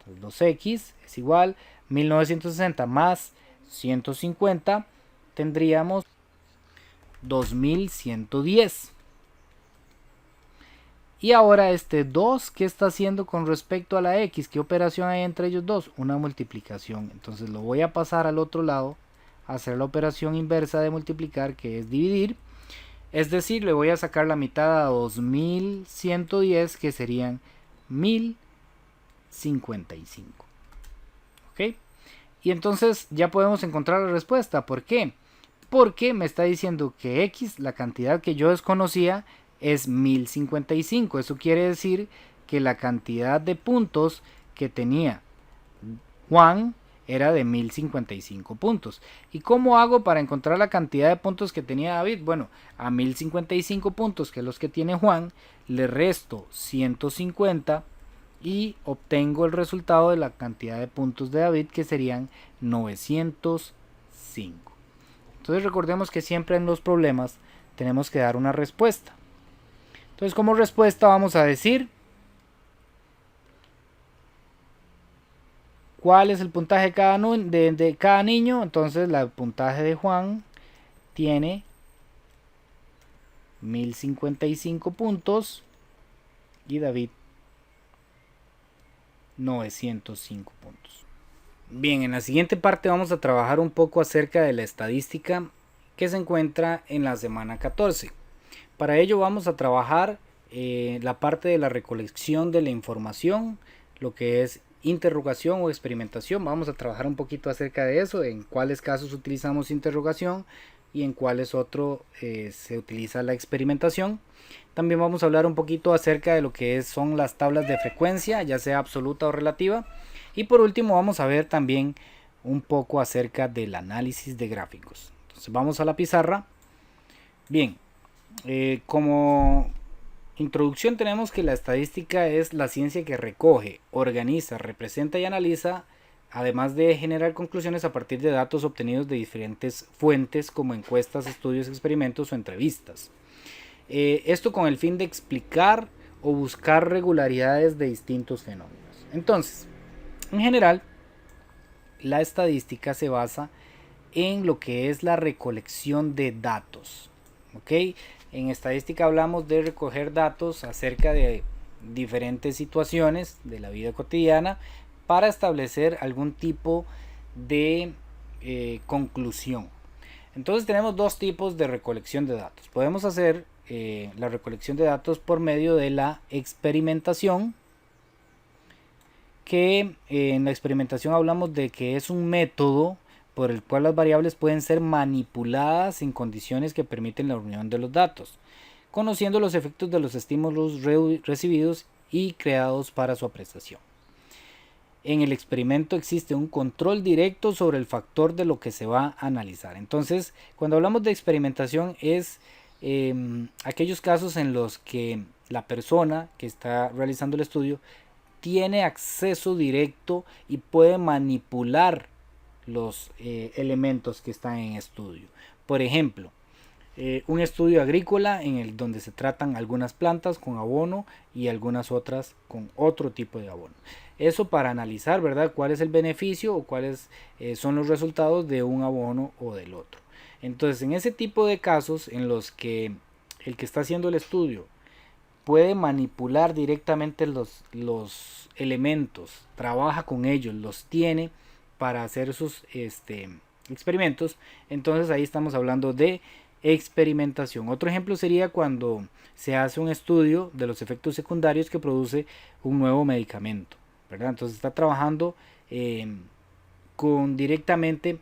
Entonces, 2X es igual 1960 más 150. Tendríamos 2110. Y ahora este 2, ¿qué está haciendo con respecto a la x? ¿Qué operación hay entre ellos dos? Una multiplicación. Entonces lo voy a pasar al otro lado, a hacer la operación inversa de multiplicar, que es dividir. Es decir, le voy a sacar la mitad a 2110, que serían 1055. ¿Ok? Y entonces ya podemos encontrar la respuesta. ¿Por qué? Porque me está diciendo que x, la cantidad que yo desconocía, es 1055. Eso quiere decir que la cantidad de puntos que tenía Juan era de 1055 puntos. ¿Y cómo hago para encontrar la cantidad de puntos que tenía David? Bueno, a 1055 puntos, que es los que tiene Juan, le resto 150 y obtengo el resultado de la cantidad de puntos de David, que serían 905. Entonces recordemos que siempre en los problemas tenemos que dar una respuesta. Entonces, como respuesta vamos a decir cuál es el puntaje de cada niño. Entonces el puntaje de Juan tiene 1055 puntos y David 905 puntos. Bien, en la siguiente parte vamos a trabajar un poco acerca de la estadística que se encuentra en la semana 14. Para ello vamos a trabajar la parte de la recolección de la información, lo que es interrogación o experimentación. Vamos a trabajar un poquito acerca de eso, en cuáles casos utilizamos interrogación y en cuáles otros se utiliza la experimentación. También vamos a hablar un poquito acerca de lo que son las tablas de frecuencia, ya sea absoluta o relativa. Y por último vamos a ver también un poco acerca del análisis de gráficos. Entonces vamos a la pizarra. Bien, como introducción tenemos que la estadística es la ciencia que recoge, organiza, representa y analiza, además de generar conclusiones a partir de datos obtenidos de diferentes fuentes como encuestas, estudios, experimentos o entrevistas. Esto con el fin de explicar o buscar regularidades de distintos fenómenos. Entonces, en general, la estadística se basa en lo que es la recolección de datos. ¿Ok? En estadística hablamos de recoger datos acerca de diferentes situaciones de la vida cotidiana para establecer algún tipo de conclusión. Entonces tenemos dos tipos de recolección de datos. Podemos hacer la recolección de datos por medio de la experimentación, que en la experimentación hablamos de que es un método por el cual las variables pueden ser manipuladas en condiciones que permiten la unión de los datos, conociendo los efectos de los estímulos recibidos y creados para su apreciación. En el experimento existe un control directo sobre el factor de lo que se va a analizar. Entonces, cuando hablamos de experimentación es aquellos casos en los que la persona que está realizando el estudio tiene acceso directo y puede manipular los elementos que están en estudio. Por ejemplo, un estudio agrícola en el donde se tratan algunas plantas con abono y algunas otras con otro tipo de abono. Eso para analizar, ¿verdad?, cuál es el beneficio o cuáles son los resultados de un abono o del otro. Entonces, en ese tipo de casos en los que el que está haciendo el estudio puede manipular directamente los elementos, trabaja con ellos, los tiene para hacer sus experimentos, entonces ahí estamos hablando de experimentación. Otro ejemplo sería cuando se hace un estudio de los efectos secundarios que produce un nuevo medicamento, ¿verdad? Entonces está trabajando directamente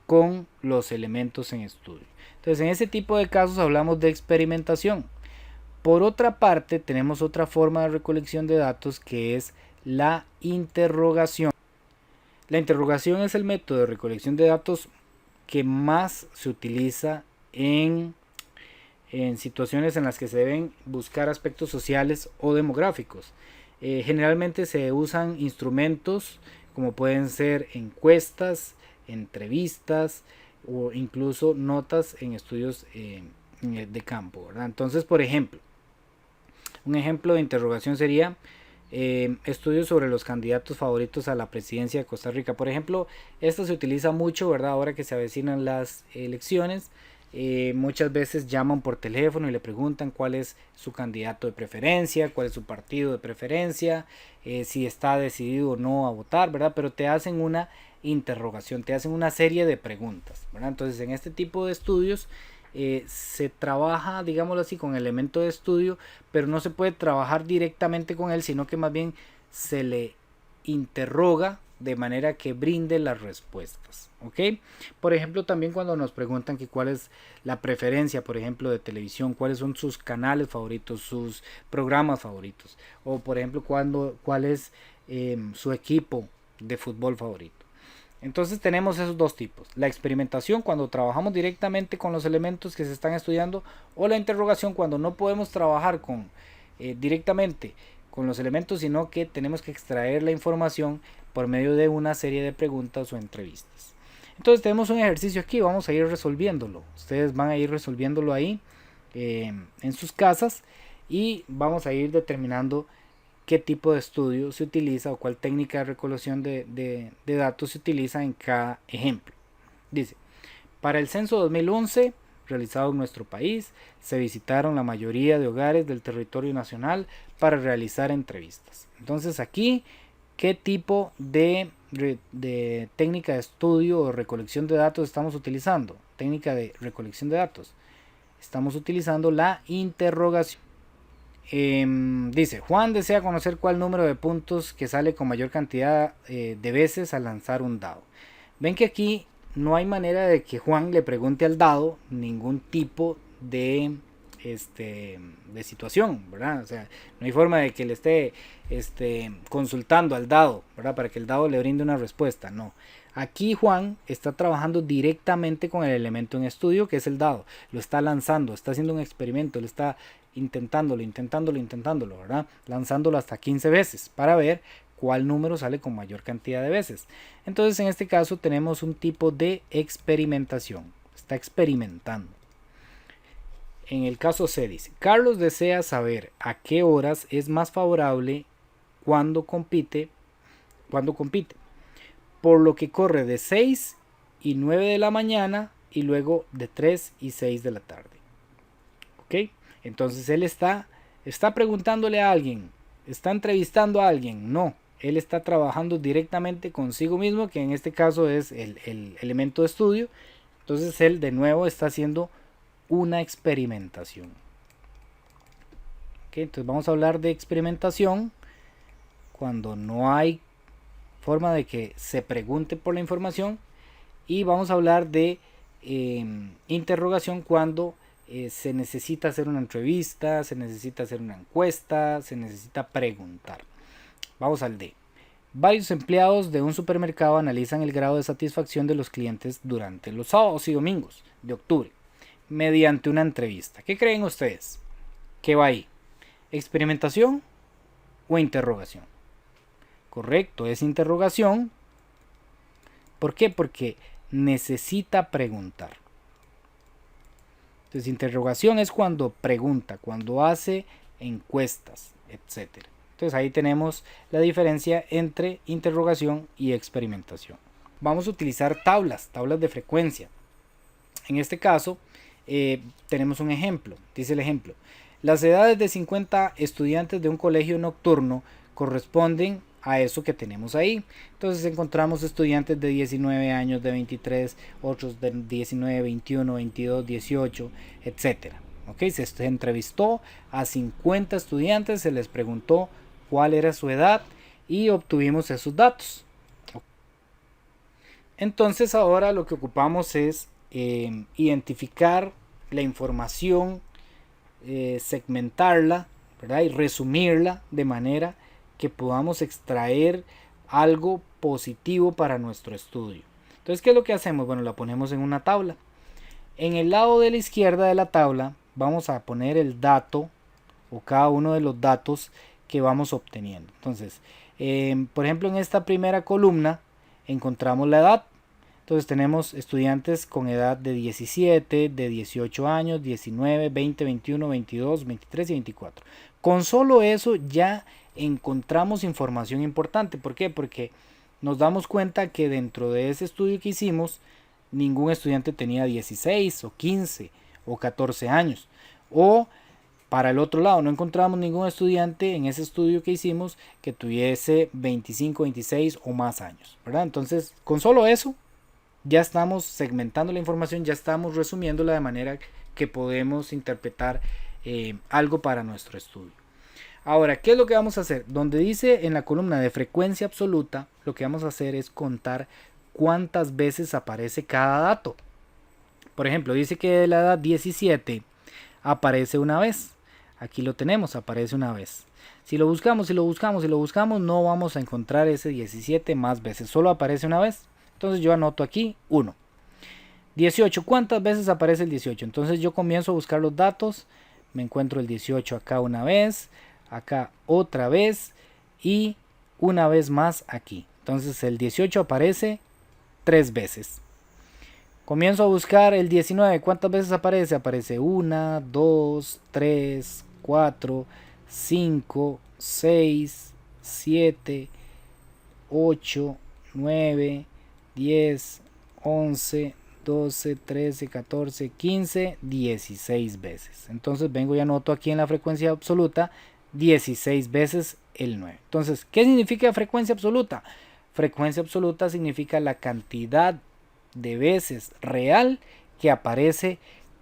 con los elementos en estudio. Entonces en ese tipo de casos hablamos de experimentación. Por otra parte, tenemos otra forma de recolección de datos, que es la interrogación. La interrogación es el método de recolección de datos que más se utiliza en situaciones en las que se deben buscar aspectos sociales o demográficos. Generalmente se usan instrumentos como pueden ser encuestas, entrevistas o incluso notas en estudios de campo, ¿verdad? Entonces, por ejemplo, un ejemplo de interrogación sería estudios sobre los candidatos favoritos a la presidencia de Costa Rica. Por ejemplo, esto se utiliza mucho, ¿verdad?, ahora que se avecinan las elecciones. Muchas veces llaman por teléfono y le preguntan cuál es su candidato de preferencia, cuál es su partido de preferencia, si está decidido o no a votar, ¿verdad? Pero te hacen una interrogación, te hacen una serie de preguntas, ¿verdad? Entonces en este tipo de estudios se trabaja, digámoslo así, con elemento de estudio, pero no se puede trabajar directamente con él, sino que más bien se le interroga de manera que brinde las respuestas, ¿ok? Por ejemplo, también cuando nos preguntan que cuál es la preferencia, por ejemplo, de televisión, cuáles son sus canales favoritos, sus programas favoritos, o por ejemplo, cuál es su equipo de fútbol favorito. Entonces tenemos esos dos tipos, la experimentación cuando trabajamos directamente con los elementos que se están estudiando, o la interrogación cuando no podemos trabajar directamente con los elementos, sino que tenemos que extraer la información por medio de una serie de preguntas o entrevistas. Entonces tenemos un ejercicio aquí, vamos a ir resolviéndolo. Ustedes van a ir resolviéndolo ahí en sus casas y vamos a ir determinando qué tipo de estudio se utiliza o cuál técnica de recolección de datos se utiliza en cada ejemplo. Dice, para el censo 2011 realizado en nuestro país, se visitaron la mayoría de hogares del territorio nacional para realizar entrevistas. Entonces aquí, ¿qué tipo de técnica de estudio o recolección de datos estamos utilizando? Técnica de recolección de datos. Estamos utilizando la interrogación. Dice, Juan desea conocer cuál número de puntos que sale con mayor cantidad de veces al lanzar un dado. Ven que aquí no hay manera de que Juan le pregunte al dado ningún tipo de situación, ¿verdad? O sea, no hay forma de que le esté consultando al dado, ¿verdad? Para que el dado le brinde una respuesta, no. Aquí Juan está trabajando directamente con el elemento en estudio, que es el dado. Lo está lanzando, está haciendo un experimento, lo está intentándolo, ¿verdad? Lanzándolo hasta 15 veces para ver cuál número sale con mayor cantidad de veces. Entonces en este caso tenemos un tipo de experimentación. Está experimentando. En el caso C dice, Carlos desea saber a qué horas es más favorable cuando compite, por lo que corre de 6 y 9 de la mañana y luego de 3 y 6 de la tarde. ¿Ok? Entonces él está preguntándole a alguien, está entrevistando a alguien, no. Él está trabajando directamente consigo mismo, que en este caso es el elemento de estudio. Entonces él de nuevo está haciendo una experimentación. ¿Okay? Entonces vamos a hablar de experimentación cuando no hay forma de que se pregunte por la información, y vamos a hablar de interrogación cuando se necesita hacer una entrevista, se necesita hacer una encuesta, se necesita preguntar. Vamos al D. Varios empleados de un supermercado analizan el grado de satisfacción de los clientes durante los sábados y domingos de octubre mediante una entrevista. ¿Qué creen ustedes? ¿Qué va ahí? ¿Experimentación o interrogación? Correcto, es interrogación. ¿Por qué? Porque necesita preguntar. Entonces, interrogación es cuando pregunta, cuando hace encuestas, etc. Entonces ahí tenemos la diferencia entre interrogación y experimentación. Vamos a utilizar tablas de frecuencia. En este caso tenemos un ejemplo. Dice el ejemplo: las edades de 50 estudiantes de un colegio nocturno corresponden a eso que tenemos ahí. Entonces encontramos estudiantes de 19 años, de 23, otros de 19, 21, 22, 18, etc. ¿Okay? Se entrevistó a 50 estudiantes, se les preguntó cuál era su edad y obtuvimos esos datos. Entonces ahora lo que ocupamos es identificar la información, segmentarla, ¿verdad? Y resumirla de manera que podamos extraer algo positivo para nuestro estudio. Entonces, ¿qué es lo que hacemos? Bueno, la ponemos en una tabla. En el lado de la izquierda de la tabla vamos a poner el dato o cada uno de los datos que vamos obteniendo. Entonces, por ejemplo, en esta primera columna encontramos la edad. Entonces tenemos estudiantes con edad de 17, de 18 años, 19, 20, 21, 22, 23 y 24. Con solo eso ya encontramos información importante. ¿Por qué? Porque nos damos cuenta que dentro de ese estudio que hicimos ningún estudiante tenía 16 o 15 o 14 años. O para el otro lado, no encontramos ningún estudiante en ese estudio que hicimos que tuviese 25, 26 o más años, ¿verdad? Entonces, con solo eso, ya estamos segmentando la información, ya estamos resumiéndola de manera que podemos interpretar algo para nuestro estudio. Ahora, ¿qué es lo que vamos a hacer? Donde dice en la columna de frecuencia absoluta, lo que vamos a hacer es contar cuántas veces aparece cada dato. Por ejemplo, dice que de la edad 17 aparece una vez. Aquí lo tenemos, aparece una vez. Si lo buscamos, no vamos a encontrar ese 17 más veces, solo aparece una vez. Entonces yo anoto aquí 1. 18, ¿cuántas veces aparece el 18? Entonces yo comienzo a buscar los datos, me encuentro el 18 acá una vez, acá otra vez y una vez más aquí. Entonces el 18 aparece 3 veces. Comienzo a buscar el 19. ¿Cuántas veces aparece? Aparece 1, 2, 3, 4, 5, 6, 7, 8, 9, 10, 11, 12, 13, 14, 15, 16 veces. Entonces vengo y anoto aquí en la frecuencia absoluta 16 veces el 9. Entonces, ¿qué significa frecuencia absoluta? Frecuencia absoluta significa la cantidad de veces real que aparece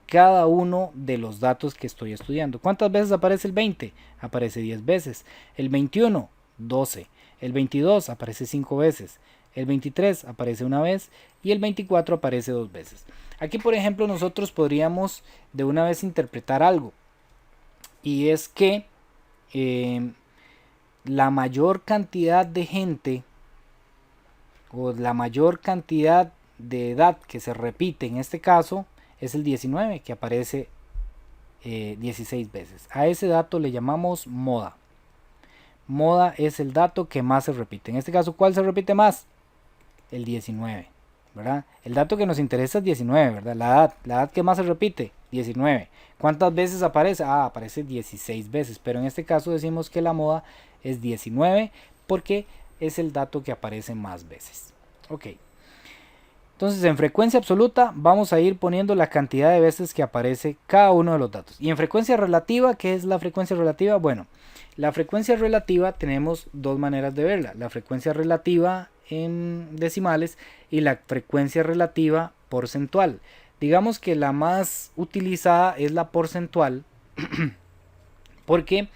cada uno de los datos que estoy estudiando. ¿Cuántas veces aparece el 20? Aparece 10 veces. El 21, 12. El 22 aparece 5 veces. El 23 aparece una vez y el 24 aparece 2 veces. Aquí, por ejemplo, nosotros podríamos de una vez interpretar algo, y es que la mayor cantidad de gente o la mayor cantidad de edad que se repite en este caso es el 19, que aparece 16 veces. A ese dato le llamamos moda. Moda es el dato que más se repite. En este caso, ¿cuál se repite más? El 19, ¿verdad? El dato que nos interesa es 19, ¿verdad? La edad que más se repite, 19. ¿Cuántas veces aparece? Aparece 16 veces, pero en este caso decimos que la moda es 19 porque es el dato que aparece más veces. Ok. Entonces, en frecuencia absoluta vamos a ir poniendo la cantidad de veces que aparece cada uno de los datos. Y en frecuencia relativa, ¿qué es la frecuencia relativa? Bueno, la frecuencia relativa tenemos dos maneras de verla. La frecuencia relativa en decimales y la frecuencia relativa porcentual. Digamos que la más utilizada es la porcentual porque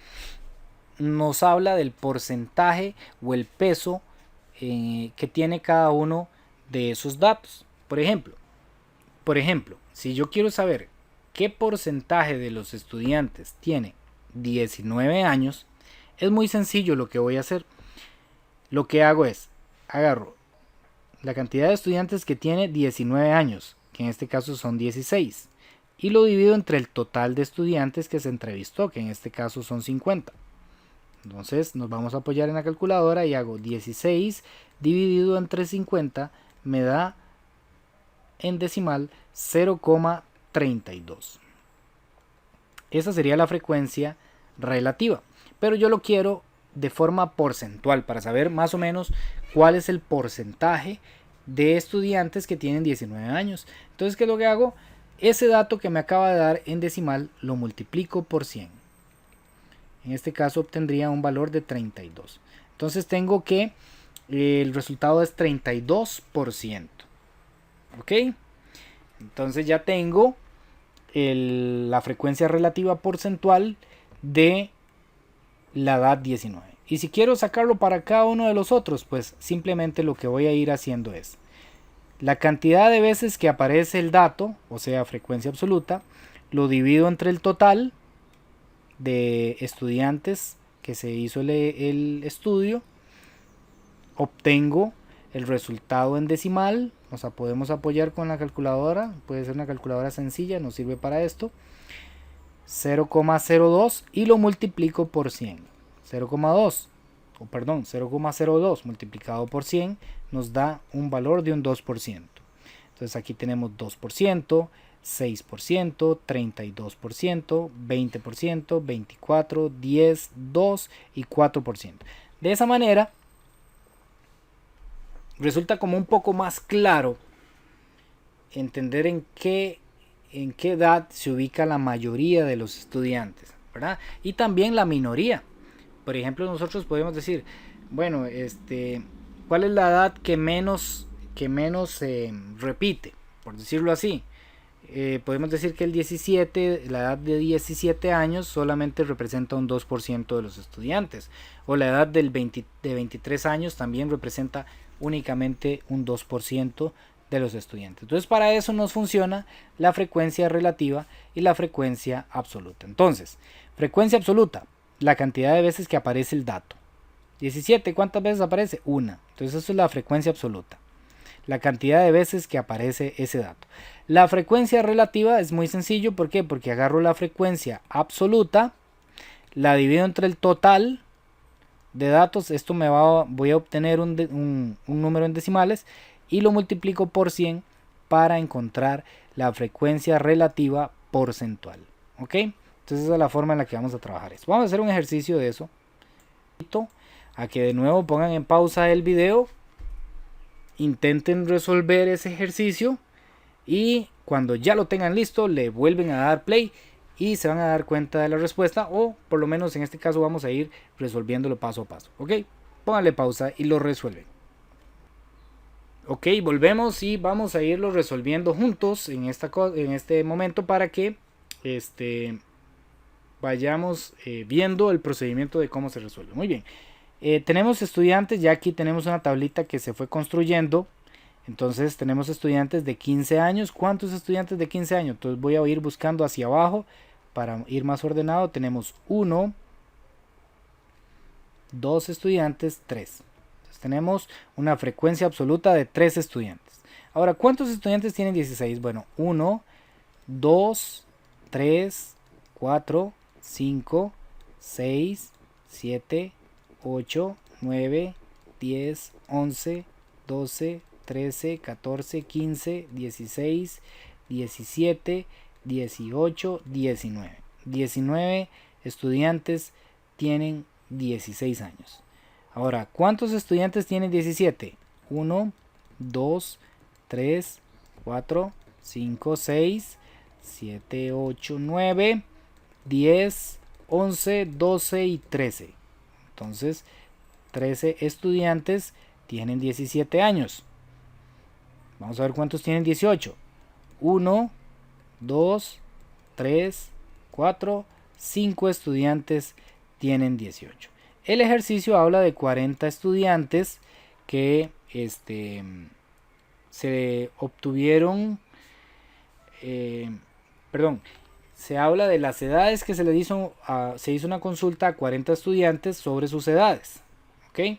nos habla del porcentaje o el peso que tiene cada uno de esos datos. Por ejemplo, si yo quiero saber qué porcentaje de los estudiantes tiene 19 años, es muy sencillo lo que voy a hacer. Lo que hago es, agarro la cantidad de estudiantes que tiene 19 años, que en este caso son 16, y lo divido entre el total de estudiantes que se entrevistó, que en este caso son 50. Entonces nos vamos a apoyar en la calculadora y hago 16 dividido entre 50 me da en decimal 0,32. Esa sería la frecuencia relativa, pero yo lo quiero de forma porcentual para saber más o menos cuál es el porcentaje de estudiantes que tienen 19 años. Entonces, ¿qué es lo que hago? Ese dato que me acaba de dar en decimal lo multiplico por 100. En este caso obtendría un valor de 32. Entonces tengo que el resultado es 32%. ¿Ok? Entonces ya tengo la frecuencia relativa porcentual de la edad 19. Y si quiero sacarlo para cada uno de los otros, pues simplemente lo que voy a ir haciendo es la cantidad de veces que aparece el dato, o sea, frecuencia absoluta, lo divido entre el total de estudiantes que se hizo el estudio, obtengo el resultado en decimal. O sea, podemos apoyar con la calculadora, puede ser una calculadora sencilla, nos sirve para esto, 0,02 y lo multiplico por 100. 0,02 multiplicado por 100 nos da un valor de un 2%. Entonces aquí tenemos 2%, 6%, 32%, 20%, 24%, 10%, 2% y 4%. De esa manera resulta como un poco más claro entender en qué edad se ubica la mayoría de los estudiantes, ¿verdad? Y también la minoría. Por ejemplo, nosotros podemos decir, bueno, ¿cuál es la edad que menos repite? Por decirlo así. Podemos decir que la edad de 17 años solamente representa un 2% de los estudiantes, o la edad de 23 años también representa únicamente un 2% de los estudiantes. Entonces, para eso nos funciona la frecuencia relativa y la frecuencia absoluta. Entonces, frecuencia absoluta, la cantidad de veces que aparece el dato. 17, ¿cuántas veces aparece? Una. Entonces, eso es la frecuencia absoluta, la cantidad de veces que aparece ese dato. La frecuencia relativa es muy sencillo. ¿Por qué? Porque agarro la frecuencia absoluta, la divido entre el total de datos, esto voy a obtener un número en decimales, y lo multiplico por 100 para encontrar la frecuencia relativa porcentual. ¿Ok? Entonces esa es la forma en la que vamos a trabajar eso. Vamos a hacer un ejercicio de eso. A que de nuevo pongan en pausa el video, intenten resolver ese ejercicio y cuando ya lo tengan listo le vuelven a dar play y se van a dar cuenta de la respuesta, o por lo menos en este caso vamos a ir resolviéndolo paso a paso. Ok, pónganle pausa y lo resuelven. Ok, volvemos y vamos a irlo resolviendo juntos en este momento para que vayamos viendo el procedimiento de cómo se resuelve. Muy bien, tenemos estudiantes, ya aquí tenemos una tablita que se fue construyendo. Entonces tenemos estudiantes de 15 años. ¿Cuántos estudiantes de 15 años? Entonces voy a ir buscando hacia abajo para ir más ordenado. Tenemos 1, 2 estudiantes, 3. Entonces tenemos una frecuencia absoluta de 3 estudiantes. Ahora, ¿cuántos estudiantes tienen 16? Bueno, 1, 2, 3, 4, 5, 6, 7, 8, 9, 10, 11, 12, 13, 14, 15, 16, 17, 18, 19. 19 estudiantes tienen 16 años. Ahora, ¿cuántos estudiantes tienen 17? 1, 2, 3, 4, 5, 6, 7, 8, 9, 10, 11, 12 y 13. Entonces, 13 estudiantes tienen 17 años. Vamos a ver cuántos tienen 18. 1, 2, 3, 4, 5 estudiantes tienen 18. El ejercicio habla de 40 estudiantes que se obtuvieron, se habla de las edades que se hizo una consulta a 40 estudiantes sobre sus edades. ¿Ok?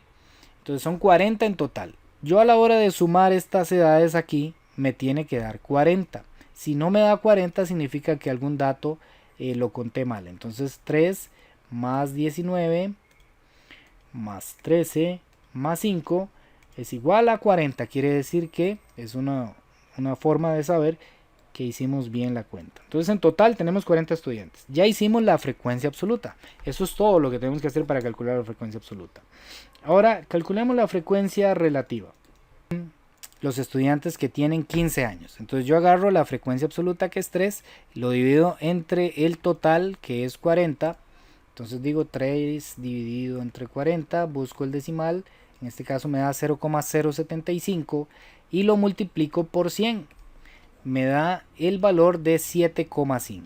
Entonces son 40 en total. Yo a la hora de sumar estas edades aquí me tiene que dar 40. Si no me da 40 significa que algún dato lo conté mal. Entonces 3 más 19 más 13 más 5 es igual a 40. Quiere decir que es una forma de saber que hicimos bien la cuenta. Entonces en total tenemos 40 estudiantes. Ya hicimos la frecuencia absoluta. Eso es todo lo que tenemos que hacer para calcular la frecuencia absoluta. Ahora calculemos la frecuencia relativa. Los estudiantes que tienen 15 años. Entonces yo agarro la frecuencia absoluta, que es 3, lo divido entre el total, que es 40. Entonces digo 3 dividido entre 40, busco el decimal, en este caso me da 0,075 y lo multiplico por 100. Me da el valor de 7,5.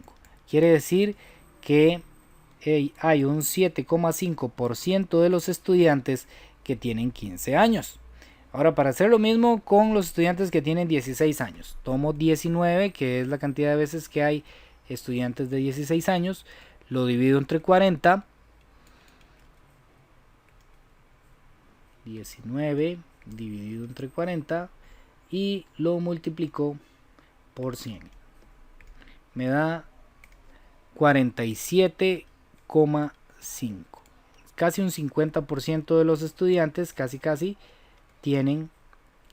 Quiere decir que hay un 7,5% de los estudiantes que tienen 15 años. Ahora, para hacer lo mismo con los estudiantes que tienen 16 años, tomo 19, que es la cantidad de veces que hay estudiantes de 16 años, lo divido entre 40, 19 dividido entre 40 y lo multiplico por 100. Me da 47,5. Casi un 50% de los estudiantes, casi tienen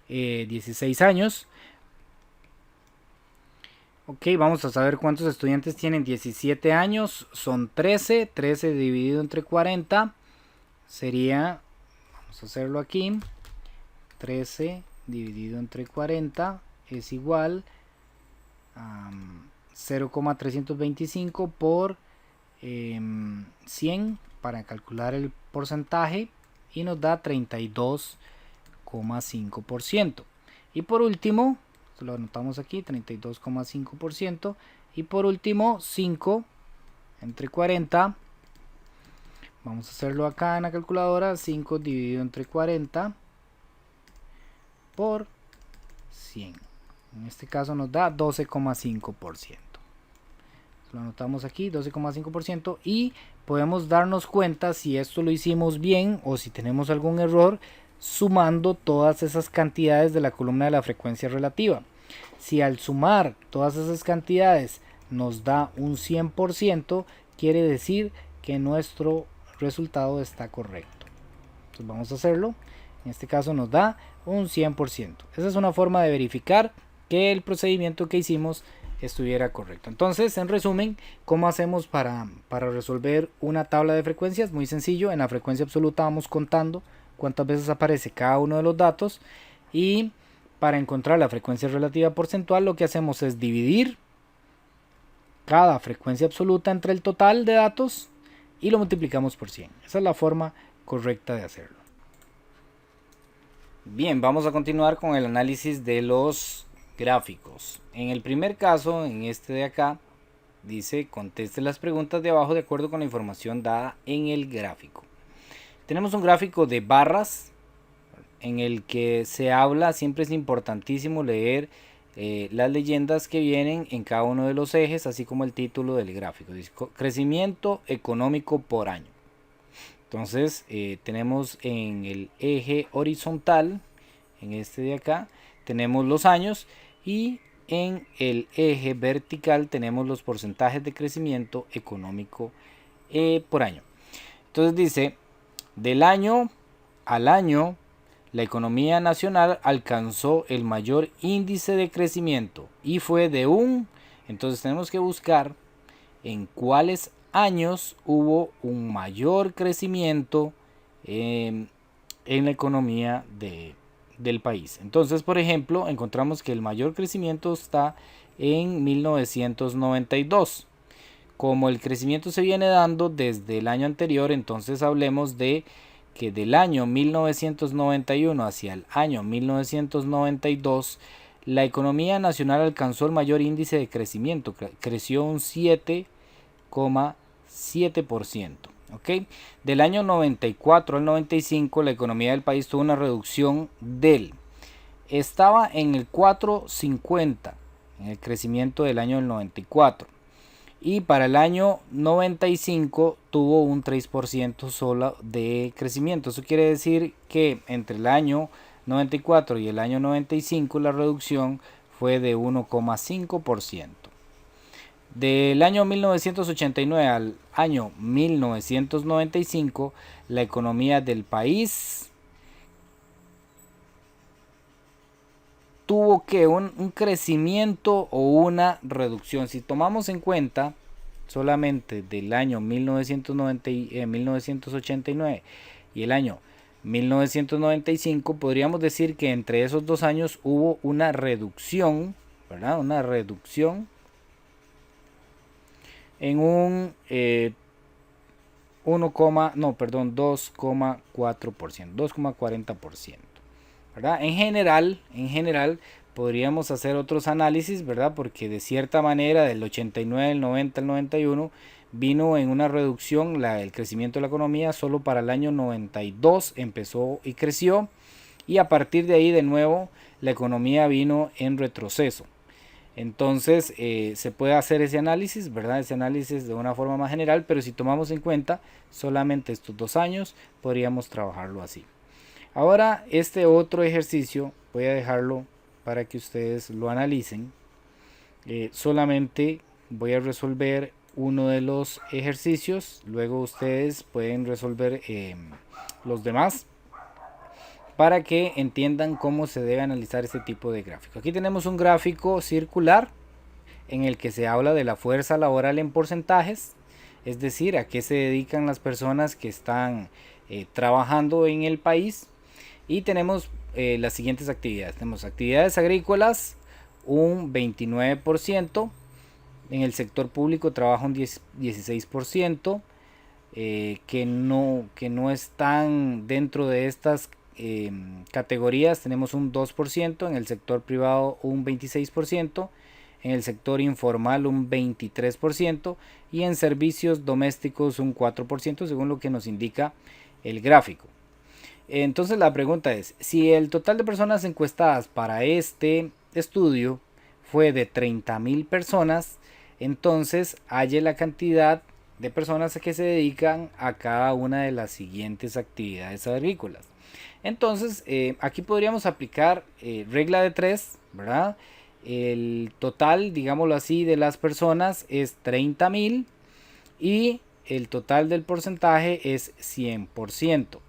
16 años. Ok, vamos a saber cuántos estudiantes tienen 17 años. Son 13. 13 dividido entre 40 sería, vamos a hacerlo aquí, 13 dividido entre 40 es igual 0,325 por 100 para calcular el porcentaje y nos da 32,5%. Y por último, lo anotamos aquí, 32,5%. Y por último, 5 entre 40. Vamos a hacerlo acá en la calculadora. 5 dividido entre 40 por 100. En este caso nos da 12,5%. Lo anotamos aquí, 12,5%. Y podemos darnos cuenta si esto lo hicimos bien o si tenemos algún error sumando todas esas cantidades de la columna de la frecuencia relativa. Si al sumar todas esas cantidades nos da un 100%, quiere decir que nuestro resultado está correcto. Entonces vamos a hacerlo. En este caso nos da un 100%. Esa es una forma de verificar que el procedimiento que hicimos estuviera correcto. Entonces, en resumen, ¿cómo hacemos para resolver una tabla de frecuencias? Muy sencillo. En la frecuencia absoluta vamos contando cuántas veces aparece cada uno de los datos, y para encontrar la frecuencia relativa porcentual lo que hacemos es dividir cada frecuencia absoluta entre el total de datos y lo multiplicamos por 100. Esa es la forma correcta de hacerlo. Bien, vamos a continuar con el análisis de los gráficos. En el primer caso, en este de acá, dice conteste las preguntas de abajo de acuerdo con la información dada en el gráfico. Tenemos un gráfico de barras en el que se habla, siempre es importantísimo leer las leyendas que vienen en cada uno de los ejes, así como el título del gráfico. Dice crecimiento económico por año. Entonces tenemos en el eje horizontal, en este de acá, tenemos los años, y en el eje vertical tenemos los porcentajes de crecimiento económico por año. Entonces dice, del año al año, la economía nacional alcanzó el mayor índice de crecimiento y fue de un... Entonces tenemos que buscar en cuáles años hubo un mayor crecimiento en la economía del país. Entonces, por ejemplo, encontramos que el mayor crecimiento está en 1992. Como el crecimiento se viene dando desde el año anterior, entonces hablemos de que del año 1991 hacia el año 1992 la economía nacional alcanzó el mayor índice de crecimiento, creció un 7,7%. ¿Okay? Del año 94 al 95 la economía del país tuvo una reducción estaba en el 4,50 en el crecimiento del año del 94. Y para el año 95 tuvo un 3% solo de crecimiento. Eso quiere decir que entre el año 94 y el año 95 la reducción fue de 1,5%. Del año 1989 al año 1995 la economía del país tuvo que un crecimiento o una reducción. Si tomamos en cuenta solamente del año 1989 y el año 1995, podríamos decir que entre esos dos años hubo una reducción, ¿verdad? Una reducción en un 2,4%, 2,40%. ¿verdad? En general podríamos hacer otros análisis, ¿verdad? Porque de cierta manera del 89, el 90, el 91 vino en una reducción el crecimiento de la economía. Solo para el año 92 empezó y creció, y a partir de ahí de nuevo la economía vino en retroceso. Entonces se puede hacer ese análisis, ¿verdad? Ese análisis de una forma más general, pero si tomamos en cuenta solamente estos 2 años, podríamos trabajarlo así. Ahora este otro ejercicio voy a dejarlo para que ustedes lo analicen. Solamente voy a resolver uno de los ejercicios, luego ustedes pueden resolver los demás para que entiendan cómo se debe analizar este tipo de gráfico. Aquí tenemos un gráfico circular en el que se habla de la fuerza laboral en porcentajes, es decir, a qué se dedican las personas que están trabajando en el país. Y tenemos las siguientes actividades. Tenemos actividades agrícolas, un 29%, en el sector público trabaja un 16%, que no están dentro de estas categorías. Tenemos un 2%, en el sector privado un 26%, en el sector informal un 23% y en servicios domésticos un 4%, según lo que nos indica el gráfico. Entonces la pregunta es, si el total de personas encuestadas para este estudio fue de 30.000 personas, entonces halle la cantidad de personas que se dedican a cada una de las siguientes actividades agrícolas. Entonces aquí podríamos aplicar regla de 3, ¿verdad? El total, digámoslo así, de las personas es 30.000 y el total del porcentaje es 100%.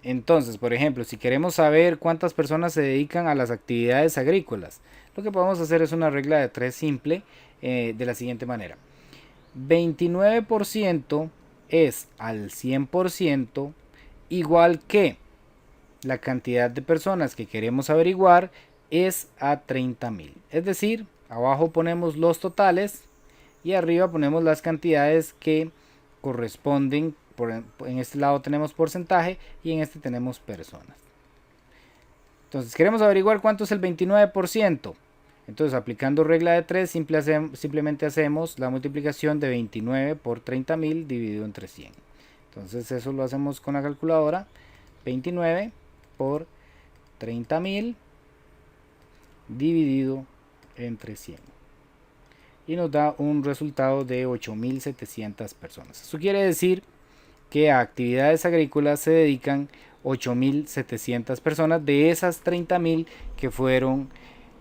Entonces, por ejemplo, si queremos saber cuántas personas se dedican a las actividades agrícolas, lo que podemos hacer es una regla de 3 simple, de la siguiente manera. 29% es al 100% igual que la cantidad de personas que queremos averiguar es a 30.000. Es decir, abajo ponemos los totales y arriba ponemos las cantidades que corresponden. En este lado tenemos porcentaje y en este tenemos personas. Entonces queremos averiguar cuánto es el 29%. Entonces aplicando regla de 3 simplemente hacemos la multiplicación de 29 por 30.000 dividido entre 100. Entonces eso lo hacemos con la calculadora. 29 por 30.000 dividido entre 100. Y nos da un resultado de 8.700 personas. Eso quiere decir que a actividades agrícolas se dedican 8.700 personas de esas 30.000 que fueron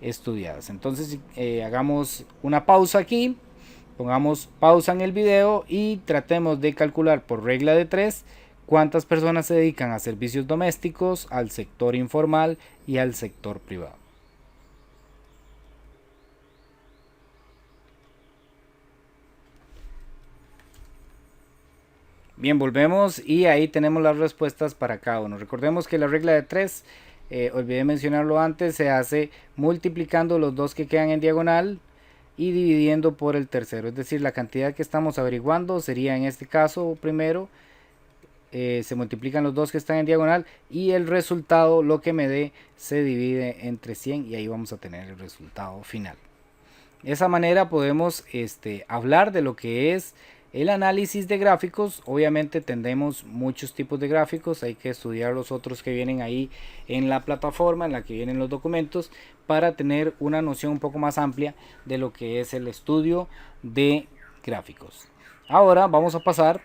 estudiadas. Entonces hagamos una pausa aquí, pongamos pausa en el video y tratemos de calcular por regla de 3 cuántas personas se dedican a servicios domésticos, al sector informal y al sector privado. Bien, volvemos y ahí tenemos las respuestas para cada uno. Recordemos que la regla de 3, olvidé mencionarlo antes, se hace multiplicando los dos que quedan en diagonal y dividiendo por el tercero. Es decir, la cantidad que estamos averiguando sería en este caso primero, se multiplican los dos que están en diagonal y el resultado, lo que me dé, se divide entre 100 y ahí vamos a tener el resultado final. De esa manera podemos hablar de lo que es el análisis de gráficos. Obviamente tendremos muchos tipos de gráficos, hay que estudiar los otros que vienen ahí en la plataforma en la que vienen los documentos para tener una noción un poco más amplia de lo que es el estudio de gráficos. Ahora vamos a pasar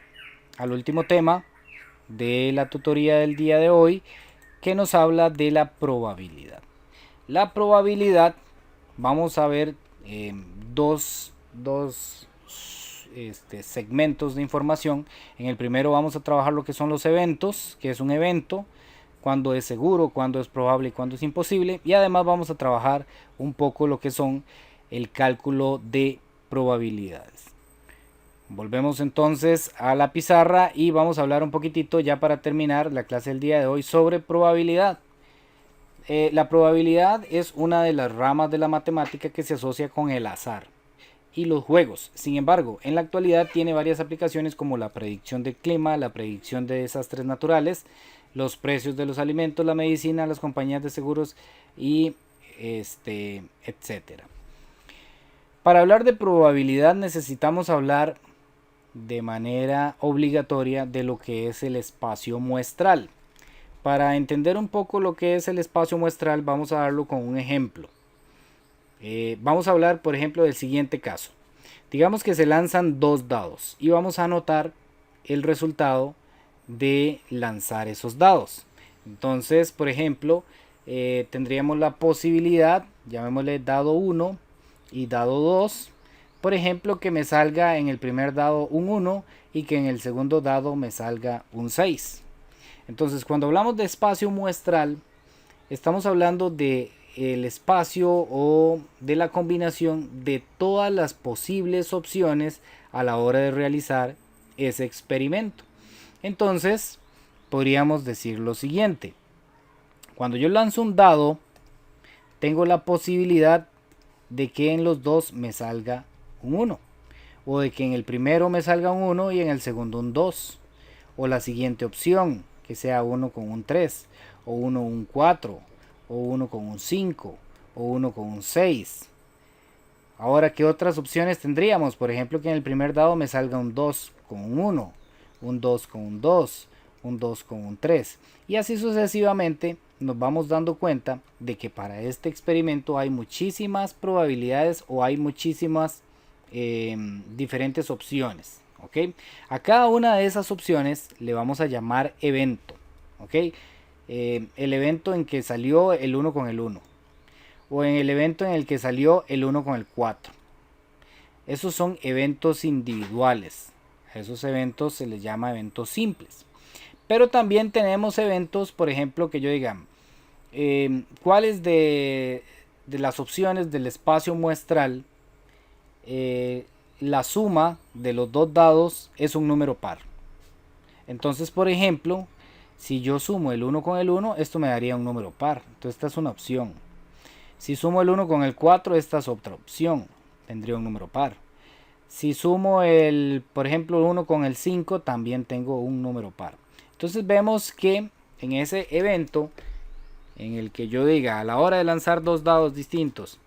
al último tema de la tutoría del día de hoy, que nos habla de la probabilidad. La probabilidad, vamos a ver dos segmentos de información. En el primero vamos a trabajar lo que son los eventos, que es un evento, cuándo es seguro, cuándo es probable y cuándo es imposible, y además vamos a trabajar un poco lo que son el cálculo de probabilidades. Volvemos entonces a la pizarra y vamos a hablar un poquitito ya para terminar la clase del día de hoy sobre probabilidad. La probabilidad es una de las ramas de la matemática que se asocia con el azar y los juegos. Sin embargo, en la actualidad tiene varias aplicaciones como la predicción del clima, la predicción de desastres naturales, los precios de los alimentos, la medicina, las compañías de seguros y etcétera. Para hablar de probabilidad necesitamos hablar de manera obligatoria de lo que es el espacio muestral. Para entender un poco lo que es el espacio muestral, vamos a darlo con un ejemplo. Vamos a hablar, por ejemplo, del siguiente caso. Digamos que se lanzan dos dados y vamos a anotar el resultado de lanzar esos dados. Entonces, por ejemplo, tendríamos la posibilidad, llamémosle dado 1 y dado 2. Por ejemplo, que me salga en el primer dado un 1 y que en el segundo dado me salga un 6. Entonces, cuando hablamos de espacio muestral, estamos hablando de el espacio o de la combinación de todas las posibles opciones a la hora de realizar ese experimento. Entonces, podríamos decir lo siguiente. Cuando yo lanzo un dado, tengo la posibilidad de que en los dos me salga un 1. O de que en el primero me salga un 1 y en el segundo un 2. O la siguiente opción, que sea 1 con un 3. O 1 un 4. O 1 con un 5. O 1 con un 6. Ahora, ¿qué otras opciones tendríamos? Por ejemplo, que en el primer dado me salga un 2 con un 1. Un 2 con un 2. Un 2 con un 3. Y así sucesivamente nos vamos dando cuenta de que para este experimento hay muchísimas probabilidades o hay muchísimas diferentes opciones. ¿Ok? A cada una de esas opciones le vamos a llamar evento. ¿Ok? El evento en que salió el 1 con el 1. O en el evento en el que salió el 1 con el 4. Esos son eventos individuales. A esos eventos se les llama eventos simples. Pero también tenemos eventos, por ejemplo, que yo diga, ¿cuáles de las opciones del espacio muestral, la suma de los dos dados es un número par? Entonces, por ejemplo, si yo sumo el 1 con el 1, esto me daría un número par. Entonces, esta es una opción. Si sumo el 1 con el 4, esta es otra opción. Tendría un número par. Si sumo por ejemplo, el 1 con el 5, también tengo un número par. Entonces vemos que en ese evento en el que yo diga a la hora de lanzar dos dados distintos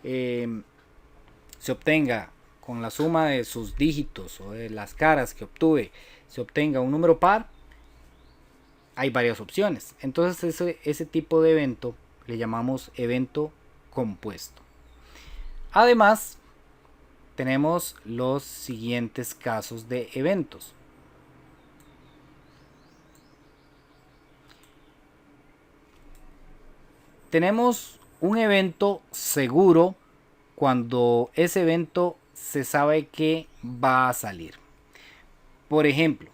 se obtenga con la suma de sus dígitos o de las caras que obtuve, se obtenga un número par, hay varias opciones. Entonces ese tipo de evento le llamamos evento compuesto. Además, tenemos los siguientes casos de eventos. Tenemos un evento seguro cuando ese evento se sabe que va a salir. Por ejemplo,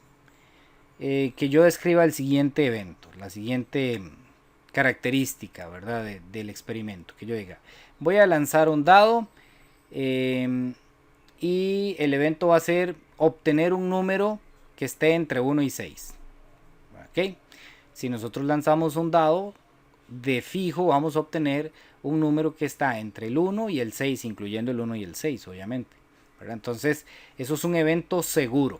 que yo describa el siguiente evento, la siguiente característica, ¿verdad? Del experimento. Que yo diga, voy a lanzar un dado y el evento va a ser obtener un número que esté entre 1 y 6. ¿Ok? Si nosotros lanzamos un dado, de fijo vamos a obtener un número que está entre el 1 y el 6, incluyendo el 1 y el 6, obviamente, ¿verdad? Entonces, eso es un evento seguro.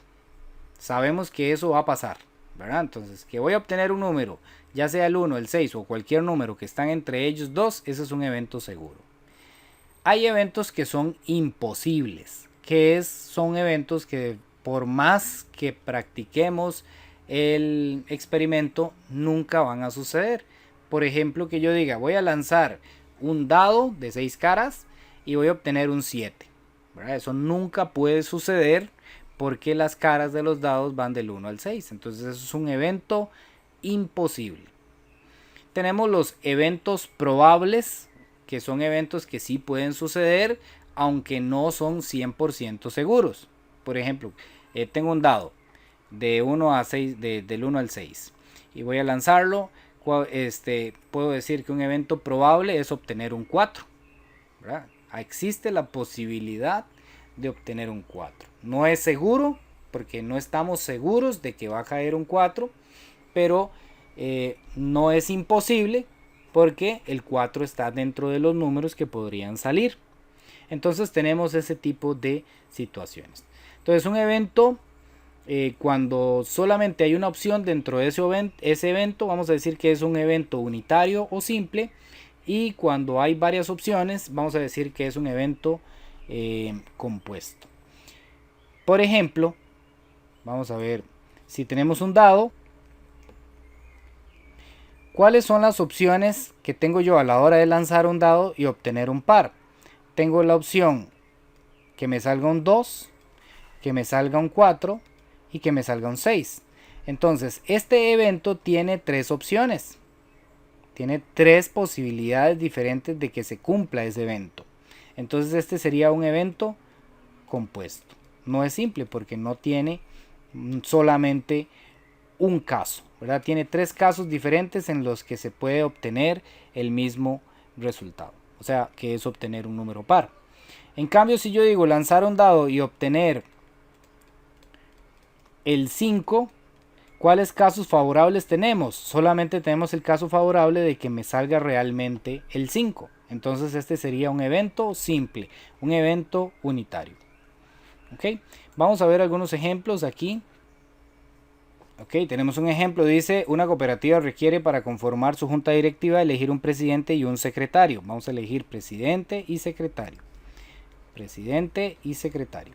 Sabemos que eso va a pasar, ¿verdad? Entonces, que voy a obtener un número, ya sea el 1, el 6 o cualquier número que están entre ellos dos, ese es un evento seguro. Hay eventos que son imposibles, son eventos que por más que practiquemos el experimento, nunca van a suceder. Por ejemplo, que yo diga, voy a lanzar un dado de 6 caras y voy a obtener un 7. ¿Verdad? Eso nunca puede suceder porque las caras de los dados van del 1 al 6. Entonces eso es un evento imposible. Tenemos los eventos probables, que son eventos que sí pueden suceder, aunque no son 100% seguros. Por ejemplo, tengo un dado de 1 a 6, del 1 al 6 y voy a lanzarlo. Puedo decir que un evento probable es obtener un 4, ¿verdad? Existe la posibilidad de obtener un 4. No es seguro porque no estamos seguros de que va a caer un 4, pero no es imposible porque el 4 está dentro de los números que podrían salir. Entonces tenemos ese tipo de situaciones. Entonces un evento, cuando solamente hay una opción dentro de ese evento, vamos a decir que es un evento unitario o simple. Y cuando hay varias opciones, vamos a decir que es un evento compuesto. Por ejemplo, vamos a ver, si tenemos un dado, ¿cuáles son las opciones que tengo yo a la hora de lanzar un dado y obtener un par? Tengo la opción que me salga un 2, que me salga un 4 y que me salga un 6. Entonces, este evento tiene 3 opciones. Tiene 3 posibilidades diferentes de que se cumpla ese evento. Entonces, este sería un evento compuesto. No es simple porque no tiene solamente un caso, ¿verdad? Tiene 3 casos diferentes en los que se puede obtener el mismo resultado. O sea, que es obtener un número par. En cambio, si yo digo lanzar un dado y obtener el 5, ¿cuáles casos favorables tenemos? Solamente tenemos el caso favorable de que me salga realmente el 5. Entonces este sería un evento simple, un evento unitario. ¿Ok? Vamos a ver algunos ejemplos aquí. Ok, tenemos un ejemplo, dice, una cooperativa requiere para conformar su junta directiva elegir un presidente y un secretario. Vamos a elegir presidente y secretario. Presidente y secretario.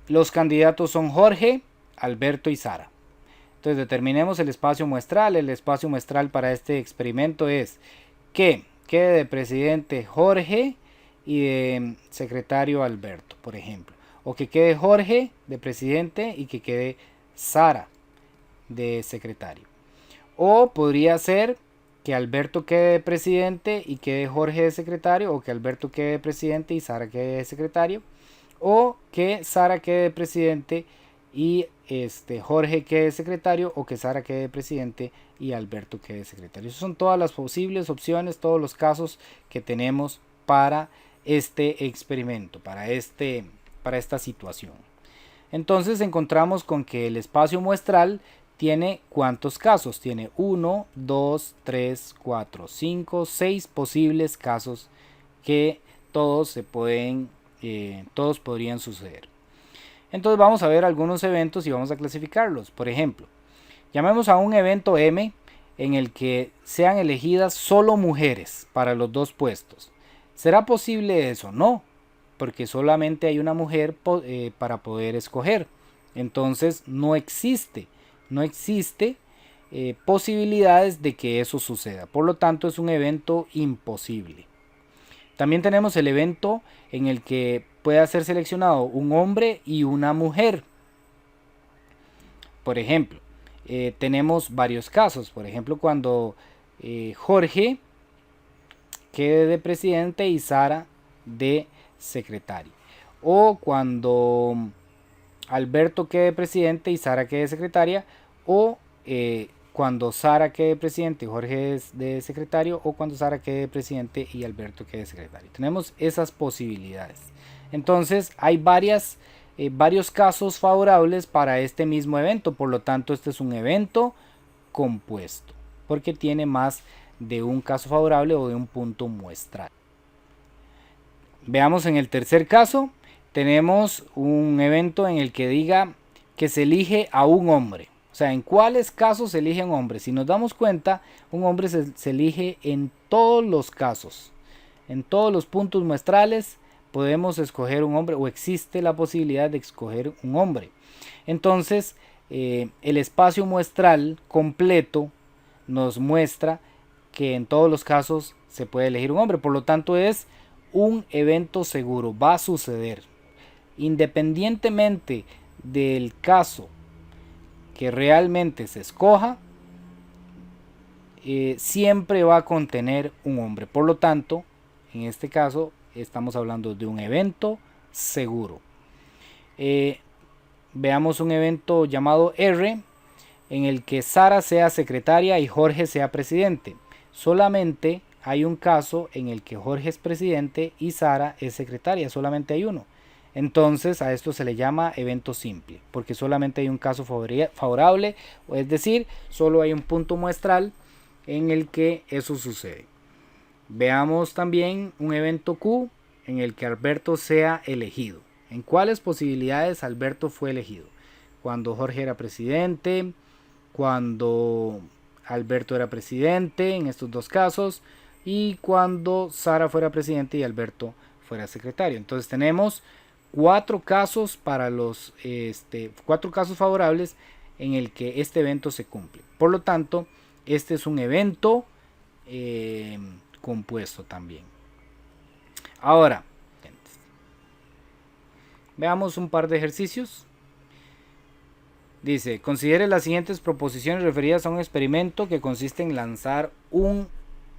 Los candidatos son Jorge, Alberto y Sara. Entonces determinemos el espacio muestral. El espacio muestral para este experimento es que quede de presidente Jorge y de secretario Alberto, por ejemplo. O que quede Jorge de presidente y que quede Sara de secretario. O podría ser que Alberto quede de presidente y quede Jorge de secretario. O que Alberto quede de presidente y Sara quede de secretario. O que Sara quede de presidente y Jorge quede de secretario. O que Sara quede de presidente y Alberto quede de secretario. Esas son todas las posibles opciones, todos los casos que tenemos para este experimento, para esta situación. Entonces encontramos con que el espacio muestral tiene ¿cuántos casos? Tiene 1, 2, 3, 4, 5, 6 posibles casos que todos podrían suceder. Entonces vamos a ver algunos eventos y vamos a clasificarlos. Por ejemplo, llamemos a un evento M en el que sean elegidas solo mujeres para los dos puestos. ¿Será posible eso? No, porque solamente hay una mujer para poder escoger. Entonces no existe posibilidades de que eso suceda. Por lo tanto es un evento imposible. También tenemos el evento en el que pueda ser seleccionado un hombre y una mujer. Por ejemplo, tenemos varios casos. Por ejemplo, cuando Jorge quede de presidente y Sara de secretario. O cuando Alberto quede presidente y Sara quede secretaria. O cuando Sara quede presidente y Jorge es de secretario. O cuando Sara quede presidente y Alberto quede secretario. Tenemos esas posibilidades. Entonces hay varios casos favorables para este mismo evento. Por lo tanto, este es un evento compuesto, porque tiene más de un caso favorable o de un punto muestral. Veamos en el tercer caso. Tenemos un evento en el que diga que se elige a un hombre. O sea, ¿en cuáles casos se elige un hombre? Si nos damos cuenta, un hombre se elige en todos los casos. En todos los puntos muestrales podemos escoger un hombre, o existe la posibilidad de escoger un hombre. Entonces, el espacio muestral completo nos muestra que en todos los casos se puede elegir un hombre. Por lo tanto, es un evento seguro, va a suceder. Independientemente del caso que realmente se escoja, siempre va a contener un hombre. Por lo tanto, en este caso estamos hablando de un evento seguro. Veamos un evento llamado R, en el que Sara sea secretaria y Jorge sea presidente. Solamente hay un caso en el que Jorge es presidente y Sara es secretaria, solamente hay uno. Entonces a esto se le llama evento simple, porque solamente hay un caso favorable, es decir, solo hay un punto muestral en el que eso sucede. Veamos también un evento Q en el que Alberto sea elegido. ¿En cuáles posibilidades Alberto fue elegido? Cuando Jorge era presidente, cuando Alberto era presidente, en estos dos casos, y cuando Sara fuera presidente y Alberto fuera secretario. Entonces tenemos cuatro casos favorables en el que este evento se cumple. Por lo tanto, este es un evento compuesto también. Ahora, veamos un par de ejercicios. Dice, considere las siguientes proposiciones referidas a un experimento que consiste en lanzar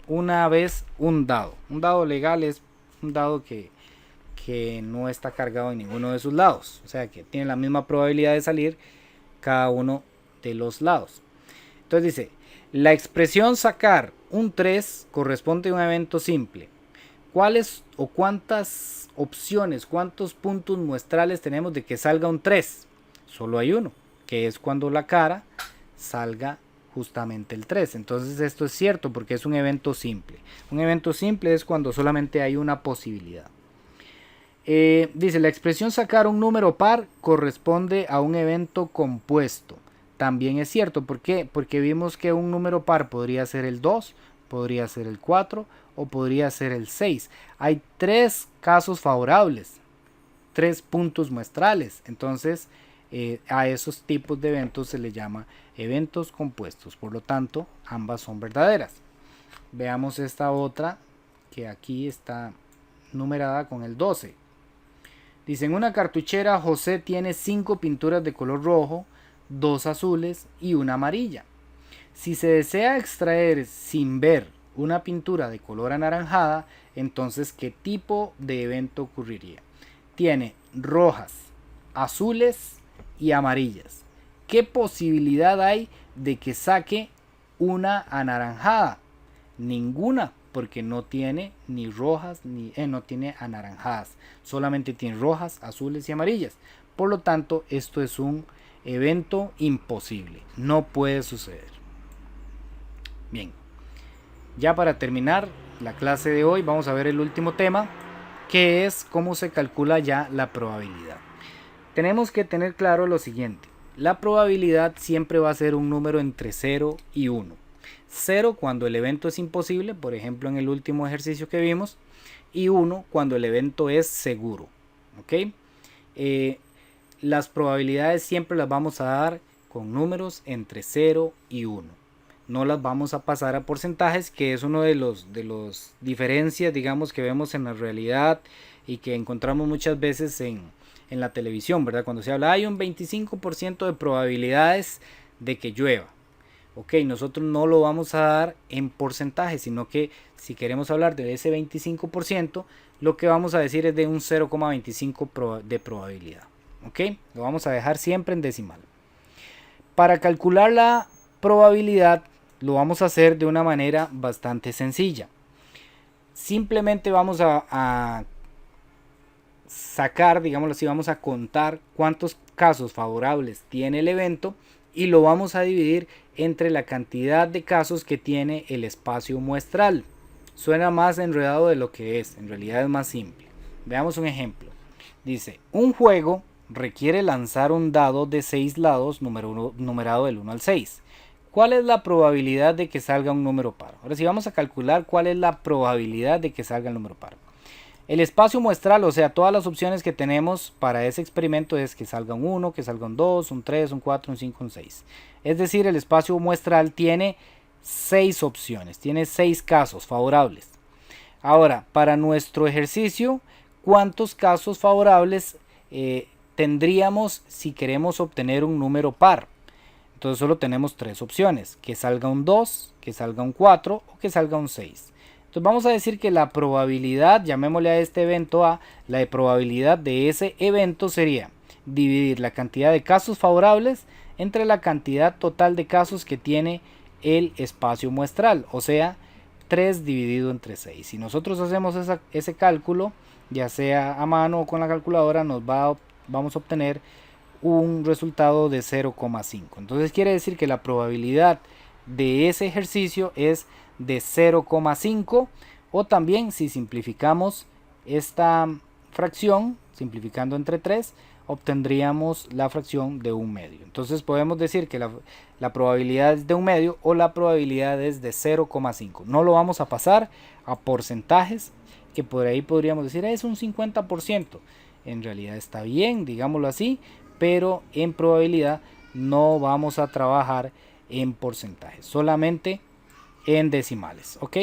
una vez un dado. Un dado legal es un dado que no está cargado en ninguno de sus lados. O sea, que tiene la misma probabilidad de salir cada uno de los lados. Entonces dice, la expresión sacar un 3 corresponde a un evento simple. ¿Cuáles o cuántas opciones, cuántos puntos muestrales tenemos de que salga un 3? Solo hay uno, que es cuando la cara salga justamente el 3. Entonces esto es cierto porque es un evento simple. Un evento simple es cuando solamente hay una posibilidad. Dice, la expresión sacar un número par corresponde a un evento compuesto. También es cierto. ¿Por qué? Porque vimos que un número par podría ser el 2, podría ser el 4 o podría ser el 6. Hay 3 casos favorables, 3 puntos muestrales. Entonces a esos tipos de eventos se les llama eventos compuestos. Por lo tanto, ambas son verdaderas. Veamos esta otra que aquí está numerada con el 12. Dice, en una cartuchera José tiene 5 pinturas de color rojo, 2 azules y una amarilla. Si se desea extraer sin ver una pintura de color anaranjada, entonces ¿qué tipo de evento ocurriría? Tiene rojas, azules y amarillas. ¿Qué posibilidad hay de que saque una anaranjada? Ninguna, porque no tiene ni rojas ni no tiene anaranjadas, solamente tiene rojas, azules y amarillas. Por lo tanto, esto es un evento imposible, no puede suceder. Bien, ya para terminar la clase de hoy vamos a ver el último tema, que es cómo se calcula ya la probabilidad. Tenemos que tener claro lo siguiente: la probabilidad siempre va a ser un número entre 0 y 1. 0 cuando el evento es imposible, por ejemplo en el último ejercicio que vimos, y 1 cuando el evento es seguro. ¿Ok? Las probabilidades siempre las vamos a dar con números entre 0 y 1. No las vamos a pasar a porcentajes, que es uno de los diferencias, digamos, que vemos en la realidad y que encontramos muchas veces en la televisión, ¿verdad? Cuando se habla, hay un 25% de probabilidades de que llueva. Ok, nosotros no lo vamos a dar en porcentaje, sino que si queremos hablar de ese 25%, lo que vamos a decir es de un 0,25 de probabilidad. Ok, lo vamos a dejar siempre en decimal. Para calcular la probabilidad lo vamos a hacer de una manera bastante sencilla. Simplemente vamos a sacar, digámoslo así, vamos a contar cuántos casos favorables tiene el evento y lo vamos a dividir entre la cantidad de casos que tiene el espacio muestral. Suena más enredado de lo que es, en realidad es más simple. Veamos un ejemplo. Dice, un juego requiere lanzar un dado de 6 lados numerado del 1 al 6. ¿Cuál es la probabilidad de que salga un número par? Ahora sí vamos a calcular cuál es la probabilidad de que salga el número par. El espacio muestral, o sea, todas las opciones que tenemos para ese experimento es que salga un 1, que salga un 2, un 3, un 4, un 5, un 6. Es decir, el espacio muestral tiene 6 opciones, tiene 6 casos favorables. Ahora, para nuestro ejercicio, ¿cuántos casos favorables tendríamos si queremos obtener un número par? Entonces solo tenemos 3 opciones, que salga un 2, que salga un 4 o que salga un 6. Entonces vamos a decir que la probabilidad, llamémosle a este evento A, la probabilidad de ese evento sería dividir la cantidad de casos favorables entre la cantidad total de casos que tiene el espacio muestral, o sea, 3 dividido entre 6. Si nosotros hacemos ese cálculo, ya sea a mano o con la calculadora, vamos a obtener un resultado de 0,5. Entonces quiere decir que la probabilidad de ese ejercicio es de 0,5, o también si simplificamos esta fracción, simplificando entre 3, obtendríamos la fracción de 1/2. Entonces podemos decir que la probabilidad es de 1/2 o la probabilidad es de 0,5. No lo vamos a pasar a porcentajes, que por ahí podríamos decir es un 50%. En realidad está bien, digámoslo así, pero en probabilidad no vamos a trabajar en porcentajes, solamente en decimales. Ok,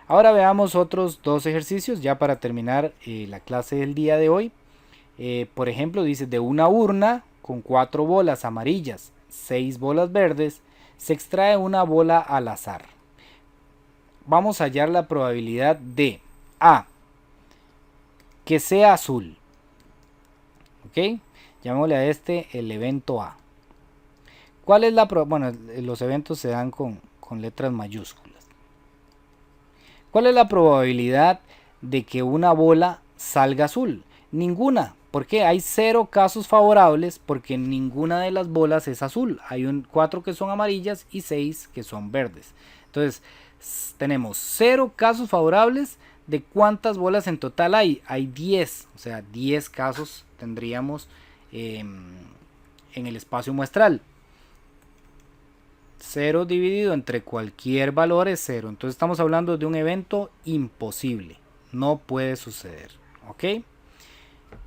ahora veamos otros 2 ejercicios ya para terminar la clase del día de hoy. Por ejemplo, dice, de una urna con 4 bolas amarillas, 6 bolas verdes, se extrae una bola al azar. Vamos a hallar la probabilidad de A, que sea azul. Ok, llamémosle a este el evento A. ¿Cuál es la probabilidad? Bueno, los eventos se dan con letras mayúsculas. ¿Cuál es la probabilidad de que una bola salga azul? Ninguna, ¿Por qué? Hay 0 casos favorables porque ninguna de las bolas es azul. Hay 4 que son amarillas y 6 que son verdes. Entonces tenemos 0 casos favorables. ¿De cuántas bolas en total hay? Hay 10, o sea 10 casos tendríamos en el espacio muestral. 0 dividido entre cualquier valor es 0. Entonces estamos hablando de un evento imposible. No puede suceder. ¿Ok?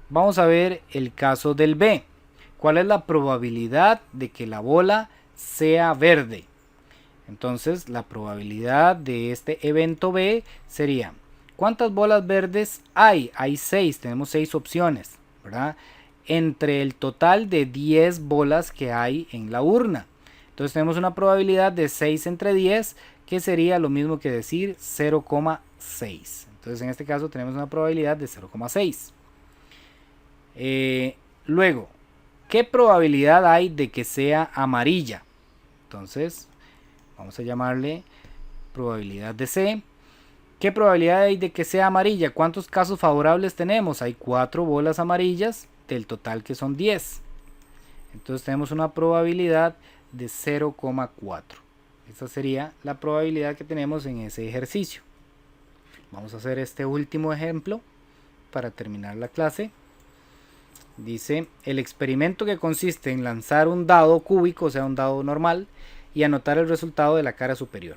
Vamos a ver el caso del B. ¿Cuál es la probabilidad de que la bola sea verde? Entonces la probabilidad de este evento B sería, ¿cuántas bolas verdes hay? Hay 6, tenemos 6 opciones, ¿verdad? Entre el total de 10 bolas que hay en la urna. Entonces tenemos una probabilidad de 6 entre 10, que sería lo mismo que decir 0,6. Entonces en este caso tenemos una probabilidad de 0,6. Luego, ¿qué probabilidad hay de que sea amarilla? Entonces vamos a llamarle probabilidad de C. ¿Qué probabilidad hay de que sea amarilla? ¿Cuántos casos favorables tenemos? Hay 4 bolas amarillas del total que son 10. Entonces tenemos una probabilidad de 0,4. Esta sería la probabilidad que tenemos en ese ejercicio. Vamos a hacer este último ejemplo para terminar la clase. Dice, el experimento que consiste en lanzar un dado cúbico, o sea un dado normal, y anotar el resultado de la cara superior.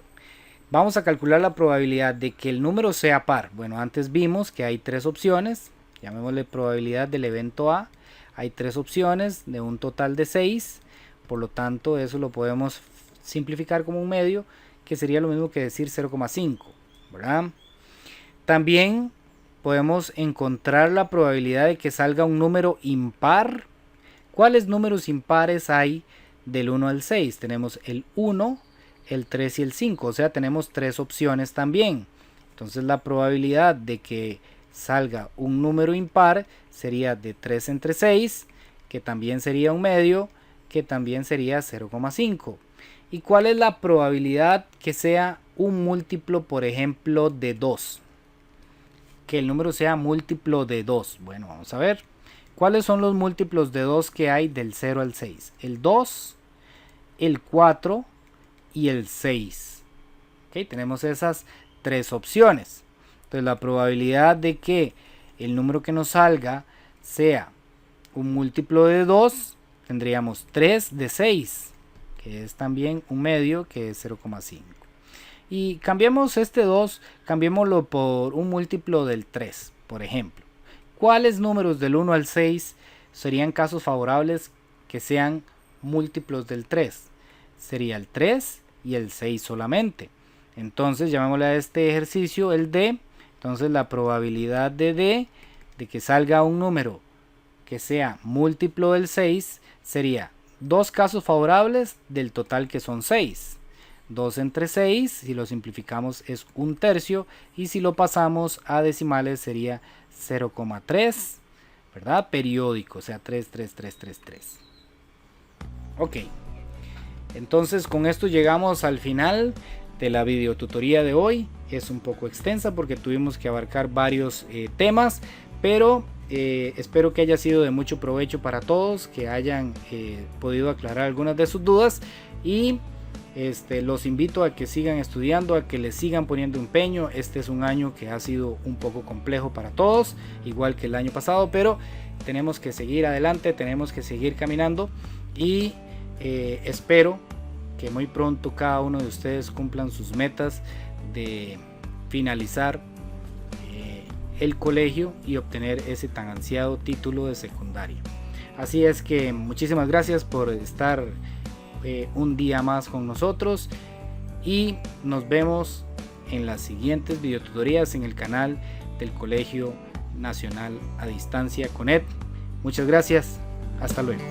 Vamos a calcular la probabilidad de que el número sea par. Bueno, antes vimos que hay 3 opciones, llamémosle probabilidad del evento A. Hay 3 opciones de un total de 6, por lo tanto eso lo podemos simplificar como un medio, que sería lo mismo que decir 0,5, ¿verdad? También podemos encontrar la probabilidad de que salga un número impar. ¿Cuáles números impares hay del 1 al 6? Tenemos el 1, el 3 y el 5, o sea tenemos 3 opciones también. Entonces la probabilidad de que salga un número impar sería de 3 entre 6, que también sería un medio, que también sería 0,5. ¿Y cuál es la probabilidad que sea un múltiplo, por ejemplo, de 2? Que el número sea múltiplo de 2. Bueno, vamos a ver. ¿Cuáles son los múltiplos de 2 que hay del 0 al 6? El 2, el 4 y el 6. ¿Okay? Tenemos esas 3 opciones. Entonces la probabilidad de que el número que nos salga sea un múltiplo de 2, tendríamos 3 de 6, que es también un medio, que es 0,5. Y cambiemos este 2, cambiémoslo por un múltiplo del 3, por ejemplo. ¿Cuáles números del 1 al 6 serían casos favorables que sean múltiplos del 3? Sería el 3 y el 6 solamente. Entonces llamémosle a este ejercicio el D. Entonces la probabilidad de D, de que salga un número que sea múltiplo del 6, sería 2 casos favorables del total que son 6. 2 entre 6, si lo simplificamos es 1/3, y si lo pasamos a decimales sería 0,3, ¿verdad? Periódico, o sea 3, 3, 3, 3, 3. Ok, entonces con esto llegamos al final de la videotutoría de hoy. Es un poco extensa porque tuvimos que abarcar varios temas, pero espero que haya sido de mucho provecho para todos, que hayan podido aclarar algunas de sus dudas, y los invito a que sigan estudiando, a que le sigan poniendo empeño. Este es un año que ha sido un poco complejo para todos, igual que el año pasado, pero tenemos que seguir adelante, tenemos que seguir caminando, y espero que muy pronto cada uno de ustedes cumplan sus metas de finalizar el colegio y obtener ese tan ansiado título de secundaria. Así es que muchísimas gracias por estar un día más con nosotros, y nos vemos en las siguientes videotutorías en el canal del Colegio Nacional a Distancia CONET. Muchas gracias, hasta luego.